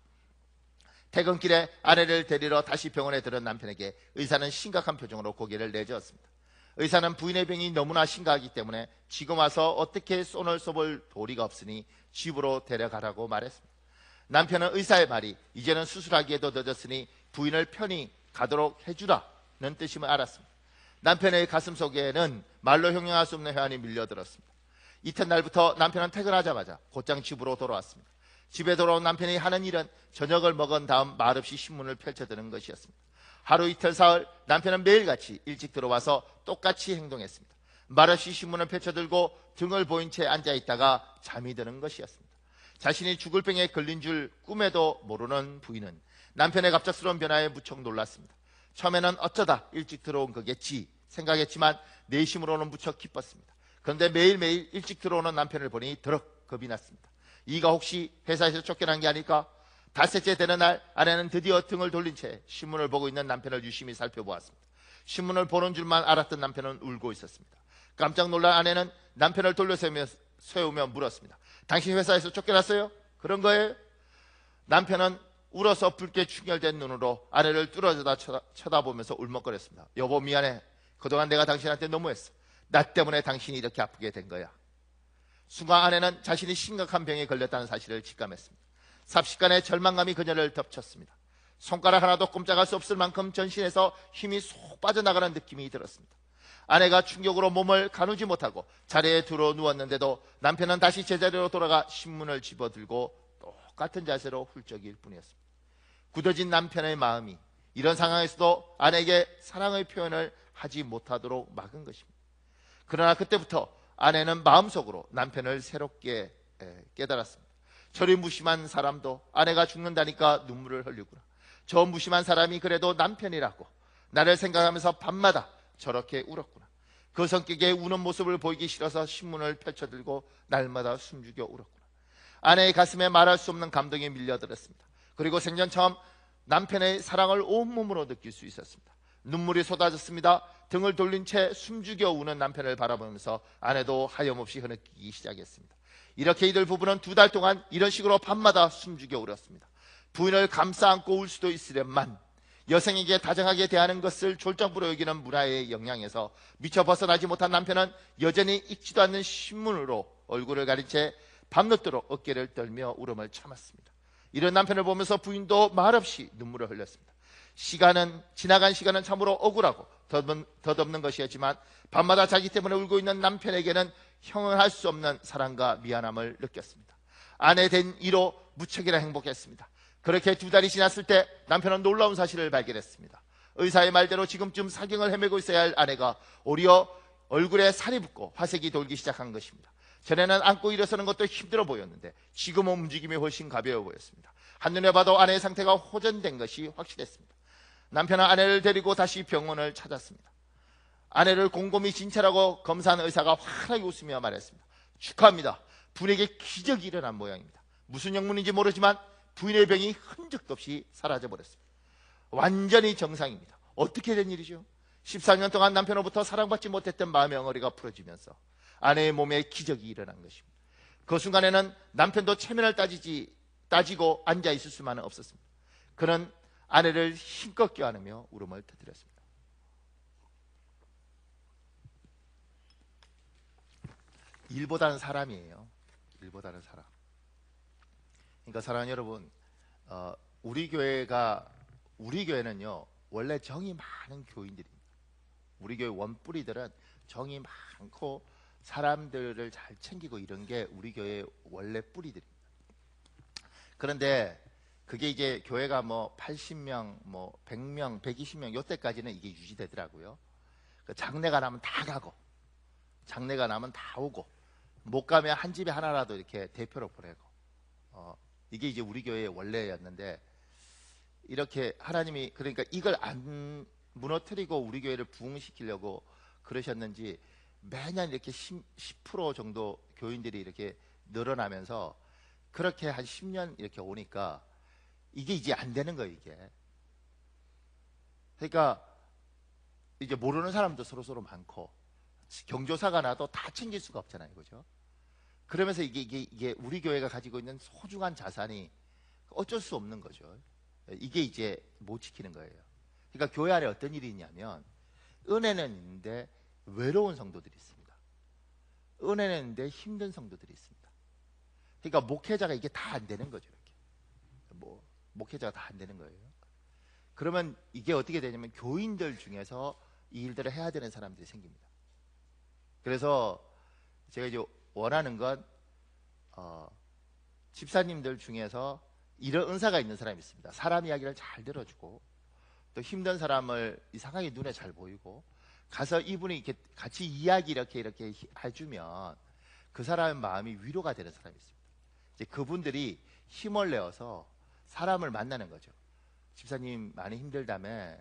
퇴근길에 아내를 데리러 다시 병원에 들은 남편에게 의사는 심각한 표정으로 고개를 내저었습니다. 의사는 부인의 병이 너무나 심각하기 때문에 지금 와서 어떻게 손을 써볼 도리가 없으니 집으로 데려가라고 말했습니다. 남편은 의사의 말이 이제는 수술하기에도 늦었으니 부인을 편히 가도록 해주라는 뜻임을 알았습니다. 남편의 가슴속에는 말로 형용할 수 없는 회한이 밀려들었습니다. 이튿날부터 남편은 퇴근하자마자 곧장 집으로 돌아왔습니다. 집에 돌아온 남편이 하는 일은 저녁을 먹은 다음 말없이 신문을 펼쳐드는 것이었습니다. 하루 이틀 사흘 남편은 매일같이 일찍 들어와서 똑같이 행동했습니다. 말없이 신문을 펼쳐들고 등을 보인 채 앉아있다가 잠이 드는 것이었습니다. 자신이 죽을 병에 걸린 줄 꿈에도 모르는 부인은 남편의 갑작스러운 변화에 무척 놀랐습니다. 처음에는 어쩌다 일찍 들어온 거겠지 생각했지만 내심으로는 무척 기뻤습니다. 그런데 매일매일 일찍 들어오는 남편을 보니 더럭 겁이 났습니다. 이가 혹시 회사에서 쫓겨난 게 아닐까? 닷새째 되는 날 아내는 드디어 등을 돌린 채 신문을 보고 있는 남편을 유심히 살펴보았습니다. 신문을 보는 줄만 알았던 남편은 울고 있었습니다. 깜짝 놀란 아내는 남편을 세우며 물었습니다. 당신 회사에서 쫓겨났어요? 그런 거예요? 남편은 울어서 붉게 충혈된 눈으로 아내를 뚫어져다 쳐다보면서 울먹거렸습니다. 여보, 미안해. 그동안 내가 당신한테 너무했어. 나 때문에 당신이 이렇게 아프게 된 거야. 순간 아내는 자신이 심각한 병에 걸렸다는 사실을 직감했습니다. 삽시간에 절망감이 그녀를 덮쳤습니다. 손가락 하나도 꼼짝할 수 없을 만큼 전신에서 힘이 쏙 빠져나가는 느낌이 들었습니다. 아내가 충격으로 몸을 가누지 못하고 자리에 들어 누웠는데도 남편은 다시 제자리로 돌아가 신문을 집어들고 똑같은 자세로 훌쩍일 뿐이었습니다. 굳어진 남편의 마음이 이런 상황에서도 아내에게 사랑의 표현을 하지 못하도록 막은 것입니다. 그러나 그때부터 아내는 마음속으로 남편을 새롭게 깨달았습니다. 저리 무심한 사람도 아내가 죽는다니까 눈물을 흘리구나. 저 무심한 사람이 그래도 남편이라고 나를 생각하면서 밤마다 저렇게 울었구나. 그 성격에 우는 모습을 보이기 싫어서 신문을 펼쳐들고 날마다 숨죽여 울었구나. 아내의 가슴에 말할 수 없는 감동이 밀려들었습니다. 그리고 생전 처음 남편의 사랑을 온몸으로 느낄 수 있었습니다. 눈물이 쏟아졌습니다. 등을 돌린 채 숨죽여 우는 남편을 바라보면서 아내도 하염없이 흐느끼기 시작했습니다. 이렇게 이들 부부는 2달 동안 이런 식으로 밤마다 숨죽여 울었습니다. 부인을 감싸 안고 울 수도 있으련만 여성에게 다정하게 대하는 것을 졸정부로 여기는 문화의 영향에서 미처 벗어나지 못한 남편은 여전히 읽지도 않는 신문으로 얼굴을 가린 채 밤늦도록 어깨를 떨며 울음을 참았습니다. 이런 남편을 보면서 부인도 말없이 눈물을 흘렸습니다. 지나간 시간은 참으로 억울하고 덧없는 것이었지만 밤마다 자기 때문에 울고 있는 남편에게는 형언할 수 없는 사랑과 미안함을 느꼈습니다. 아내 된 이로 무척이나 행복했습니다. 그렇게 2달이 지났을 때 남편은 놀라운 사실을 발견했습니다. 의사의 말대로 지금쯤 사경을 헤매고 있어야 할 아내가 오히려 얼굴에 살이 붙고 화색이 돌기 시작한 것입니다. 전에는 앉고 일어서는 것도 힘들어 보였는데 지금은 움직임이 훨씬 가벼워 보였습니다. 한눈에 봐도 아내의 상태가 호전된 것이 확실했습니다. 남편은 아내를 데리고 다시 병원을 찾았습니다. 아내를 곰곰이 진찰하고 검사한 의사가 환하게 웃으며 말했습니다. 축하합니다. 부인에게 기적이 일어난 모양입니다. 무슨 영문인지 모르지만 부인의 병이 흔적도 없이 사라져버렸습니다. 완전히 정상입니다. 어떻게 된 일이죠? 14년 동안 남편으로부터 사랑받지 못했던 마음의 엉어리가 풀어지면서 아내의 몸에 기적이 일어난 것입니다. 그 순간에는 남편도 체면을 따지고 앉아있을 수만은 없었습니다. 그는 아내를 힘껏 껴안으며 울음을 터뜨렸습니다. 일보다는 사람이에요. 일보다는 사람. 그러니까 사랑하는 여러분, 우리 교회는요 원래 정이 많은 교인들입니다. 우리 교회 원뿌리들은 정이 많고 사람들을 잘 챙기고 이런 게 우리 교회의 원래 뿌리들입니다. 그런데 그게 이제 교회가 뭐 80명, 뭐 100명, 120명 요때까지는 이게 유지되더라고요. 장례가 나면 다 가고, 장례가 나면 다 오고, 못 가면 한 집에 하나라도 이렇게 대표로 보내고, 이게 이제 우리 교회의 원래였는데, 이렇게 하나님이 그러니까 이걸 안 무너뜨리고 우리 교회를 부흥시키려고 그러셨는지 매년 이렇게 10% 정도 교인들이 이렇게 늘어나면서 그렇게 한 10년 이렇게 오니까 이게 이제 안 되는 거예요, 이게. 그러니까 이제 모르는 사람도 서로 많고 경조사가 나도 다 챙길 수가 없잖아요, 그죠? 그러면서 이게 우리 교회가 가지고 있는 소중한 자산이 어쩔 수 없는 거죠. 이게 이제 못 지키는 거예요. 그러니까 교회 안에 어떤 일이 있냐면 은혜는 있는데 외로운 성도들이 있습니다. 은혜는 있는데 힘든 성도들이 있습니다. 그러니까 목회자가 이게 다 안 되는 거죠, 이렇게. 목회자가 다 안 되는 거예요. 그러면 이게 어떻게 되냐면 교인들 중에서 이 일들을 해야 되는 사람들이 생깁니다. 그래서 제가 이제 원하는 건 집사님들 중에서 이런 은사가 있는 사람이 있습니다. 사람 이야기를 잘 들어주고 또 힘든 사람을 이상하게 눈에 잘 보이고 가서 이분이 이렇게 같이 이야기 이렇게 해주면 그 사람의 마음이 위로가 되는 사람이 있습니다. 이제 그분들이 힘을 내어서 사람을 만나는 거죠. 집사님 많이 힘들다며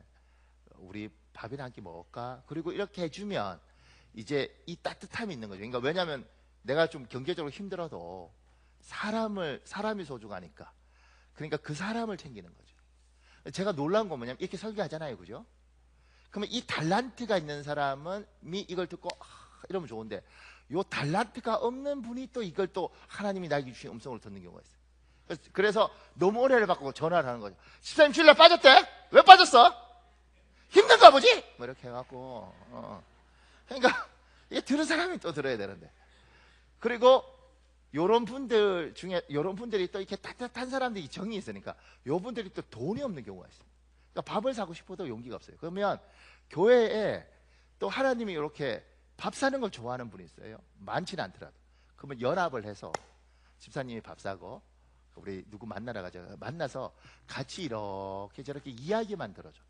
우리 밥이나 한 끼 먹을까? 그리고 이렇게 해주면 이제 이 따뜻함이 있는 거죠. 그러니까 왜냐하면 내가 좀 경제적으로 힘들어도 사람이 소중하니까 그러니까 그 사람을 챙기는 거죠. 제가 놀라운 건 뭐냐면 이렇게 설교하잖아요, 그죠? 그러면 이 달란트가 있는 사람은 이걸 듣고 이러면 좋은데, 요 달란트가 없는 분이 또 이걸 또 하나님이 나에게 주신 음성을 듣는 경우가 있어요. 그래서 너무 오해를 받고 전화를 하는 거죠. 집사님 주일날 빠졌대? 왜 빠졌어? 힘든가 보지? 뭐 이렇게 해갖고 그러니까 이게 들은 사람이 또 들어야 되는데, 그리고 요런 분들 중에 요런 분들이 또 이렇게 따뜻한 사람들이 정이 있으니까 요 분들이 또 돈이 없는 경우가 있어요. 그러니까 밥을 사고 싶어도 용기가 없어요. 그러면 교회에 또 하나님이 이렇게 밥 사는 걸 좋아하는 분이 있어요. 많지는 않더라도. 그러면 연합을 해서 집사님이 밥 사고 우리 누구 만나러 가자, 만나서 같이 이렇게 저렇게 이야기만 들어줘도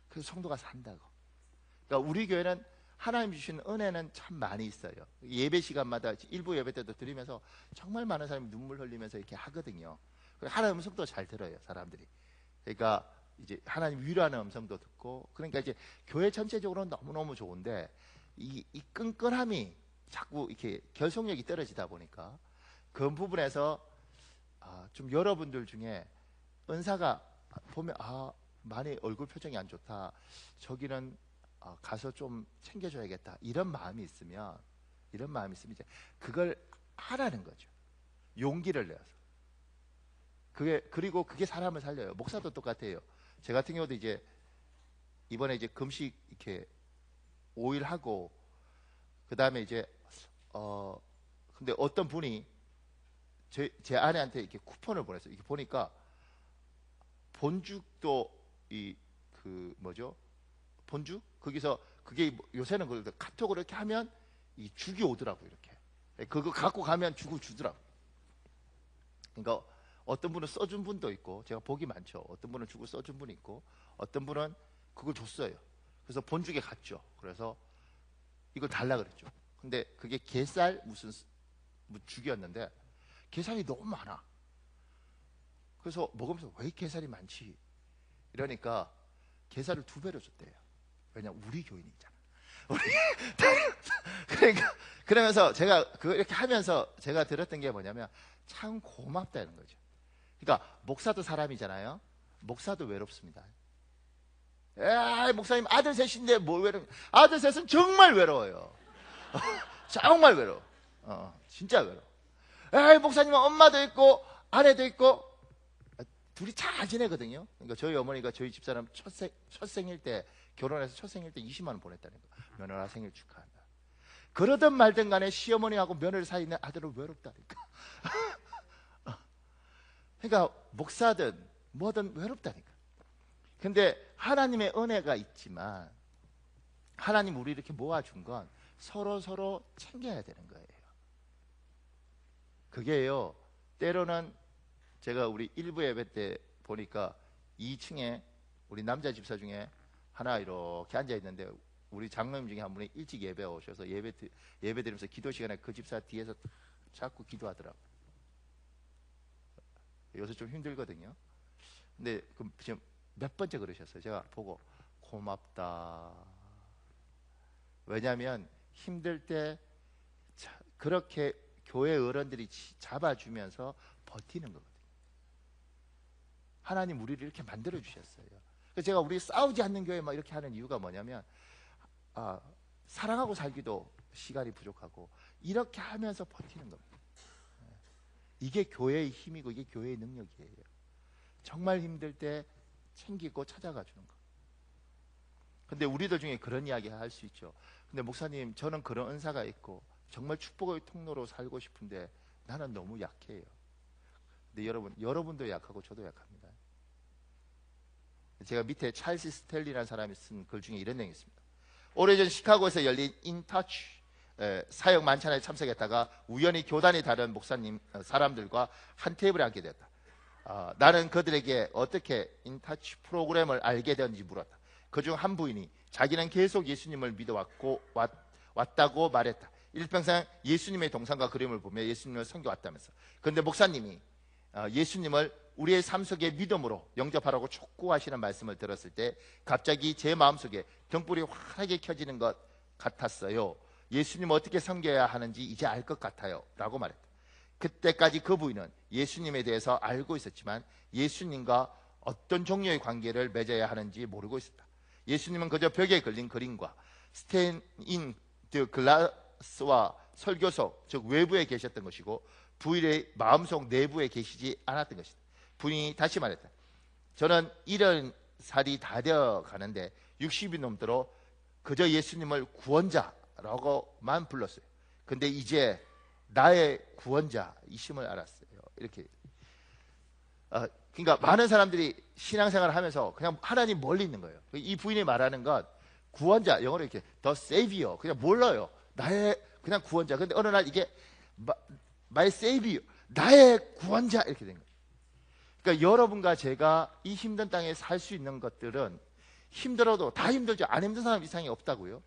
그래서 성도가 산다고. 그러니까 우리 교회는 하나님 주신 은혜는 참 많이 있어요. 예배 시간마다 일부 예배 때도 드리면서 정말 많은 사람이 눈물 흘리면서 이렇게 하거든요. 하나님 음성도 잘 들어요, 사람들이. 그러니까 이제 하나님 위로하는 음성도 듣고, 그러니까 이제 교회 전체적으로는 너무너무 좋은데 이 끈끈함이 자꾸 이렇게 결속력이 떨어지다 보니까 그 부분에서 좀 여러분들 중에 은사가 보면 많이 얼굴 표정이 안 좋다, 저기는 가서 좀 챙겨줘야겠다, 이런 마음이 있으면 이제 그걸 하라는 거죠. 용기를 내어서. 그리고 그게 사람을 살려요. 목사도 똑같아요. 제 같은 경우도 이제 이번에 이제 금식 이렇게 5일 하고 그 다음에 이제 근데 어떤 분이 제 아내한테 이렇게 쿠폰을 보냈어요. 이렇게 보니까 본죽도 그 뭐죠? 본죽? 거기서 그게 요새는 그걸 카톡으로 이렇게 하면 이 죽이 오더라고. 이렇게 그거 갖고 가면 죽을 주더라고. 그러니까 어떤 분은 써준 분도 있고, 제가 복이 많죠. 어떤 분은 죽을 써준 분이 있고, 어떤 분은 그걸 줬어요. 그래서 본죽에 갔죠. 그래서 이걸 달라 그랬죠. 근데 그게 게살 무슨 죽이었는데 게살이 너무 많아. 그래서 먹으면서 왜 게살이 많지? 이러니까 게살을 2배로 줬대요. 왜냐, 우리 교인이잖아. 그러니까 그러면서 제가 이렇게 하면서 제가 들었던 게 뭐냐면 참 고맙다는 거죠. 그러니까 목사도 사람이잖아요. 목사도 외롭습니다. 목사님 아들 셋인데 뭐 아들 셋은 정말 외로워요. 정말 외로워. 진짜 외로워. 목사님은 엄마도 있고 아내도 있고 둘이 잘 지내거든요. 그러니까 저희 어머니가 저희 집사람 첫 생일 때, 결혼해서 첫 생일 때 20만 원 보냈다는 거. 며느라 생일 축하한다. 그러든 말든 간에 시어머니하고 며느리 사이에 있는 아들은 외롭다니까. 그러니까 목사든 뭐든 외롭다니까. 근데 하나님의 은혜가 있지만 하나님 우리 이렇게 모아준 건 서로 챙겨야 되는 거예요. 그게요, 때로는 제가 우리 일부 예배 때 보니까 2층에 우리 남자 집사 중에 하나 이렇게 앉아 있는데 우리 장로님 중에 한 분이 일찍 예배 오셔서 예배 드리면서 기도 시간에 그 집사 뒤에서 자꾸 기도하더라고요. 요새 좀 힘들거든요. 근데 지금 몇 번째 그러셨어요. 제가 보고 고맙다. 왜냐하면 힘들 때 그렇게 교회 어른들이 잡아주면서 버티는 거거든요. 하나님 우리를 이렇게 만들어 주셨어요. 그래서 제가 우리 싸우지 않는 교회 막 이렇게 하는 이유가 뭐냐면 사랑하고 살기도 시간이 부족하고 이렇게 하면서 버티는 겁니다. 이게 교회의 힘이고 이게 교회의 능력이에요. 정말 힘들 때 챙기고 찾아가 주는 거. 근데 우리들 중에 그런 이야기 할 수 있죠. 근데 목사님, 저는 그런 은사가 있고 정말 축복의 통로로 살고 싶은데 나는 너무 약해요. 근데 여러분도 약하고 저도 약합니다. 제가 밑에 찰스 스텔리라는 사람이 쓴 글 중에 이런 내용이 있습니다. 오래전 시카고에서 열린 인터치 사역 만찬에 참석했다가 우연히 교단이 다른 목사님 사람들과 한 테이블에 앉게 되었다. 나는 그들에게 어떻게 인터치 프로그램을 알게 되었는지 물었다. 그중 한 부인이 자기는 계속 예수님을 왔다고 말했다. 일평생 예수님의 동상과 그림을 보며 예수님을 섬겨왔다면서. 그런데 목사님이 예수님을 우리의 삶 속의 믿음으로 영접하라고 촉구하시는 말씀을 들었을 때 갑자기 제 마음속에 등불이 환하게 켜지는 것 같았어요. 예수님 어떻게 섬겨야 하는지 이제 알 것 같아요 라고 말했다. 그때까지 그 부인은 예수님에 대해서 알고 있었지만 예수님과 어떤 종류의 관계를 맺어야 하는지 모르고 있었다. 예수님은 그저 벽에 걸린 그림과 스테인 드 글라스와 설교석, 즉 외부에 계셨던 것이고 부인의 마음속 내부에 계시지 않았던 것이다. 부인이 다시 말했다. 저는 70살이 다 되어 가는데 60이 넘도록 그저 예수님을 구원자라고만 불렀어요. 근데 이제 나의 구원자이심을 알았어요. 이렇게. 그러니까 많은 사람들이 신앙생활을 하면서 그냥 하나님 멀리 있는 거예요. 이 부인이 말하는 것 구원자, 영어로 이렇게 the savior, 그냥 몰라요. 나의 그냥 구원자. 근데 어느 날 이게 my savior, 나의 구원자 이렇게 된 거예요. 그러니까 여러분과 제가 이 힘든 땅에 살 수 있는 것들은 힘들어도 다 힘들죠. 안 힘든 사람 이상이 없다고요.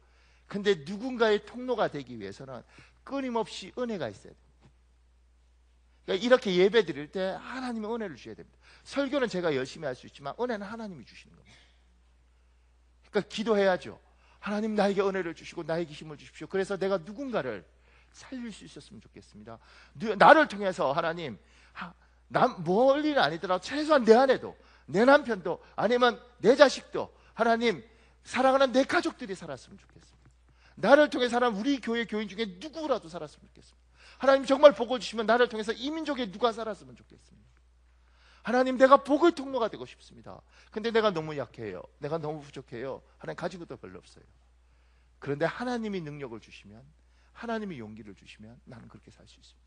근데 누군가의 통로가 되기 위해서는 끊임없이 은혜가 있어야 돼요. 그러니까 이렇게 예배 드릴 때 하나님의 은혜를 주셔야 됩니다. 설교는 제가 열심히 할 수 있지만 은혜는 하나님이 주시는 겁니다. 그러니까 기도해야죠. 하나님 나에게 은혜를 주시고 나에게 힘을 주십시오. 그래서 내가 누군가를 살릴 수 있었으면 좋겠습니다. 나를 통해서 하나님, 난 멀리는 아니더라도 최소한 내 안에도, 내 남편도, 아니면 내 자식도, 하나님 사랑하는 내 가족들이 살았으면 좋겠습니다. 나를 통해 살아난 우리 교회 교인 중에 누구라도 살았으면 좋겠습니다. 하나님 정말 복을 주시면 나를 통해서 이 민족에 누가 살았으면 좋겠습니다. 하나님 내가 복의 통로가 되고 싶습니다. 근데 내가 너무 약해요. 내가 너무 부족해요. 하나님 가진 것도 별로 없어요. 그런데 하나님이 능력을 주시면, 하나님이 용기를 주시면 나는 그렇게 살 수 있습니다.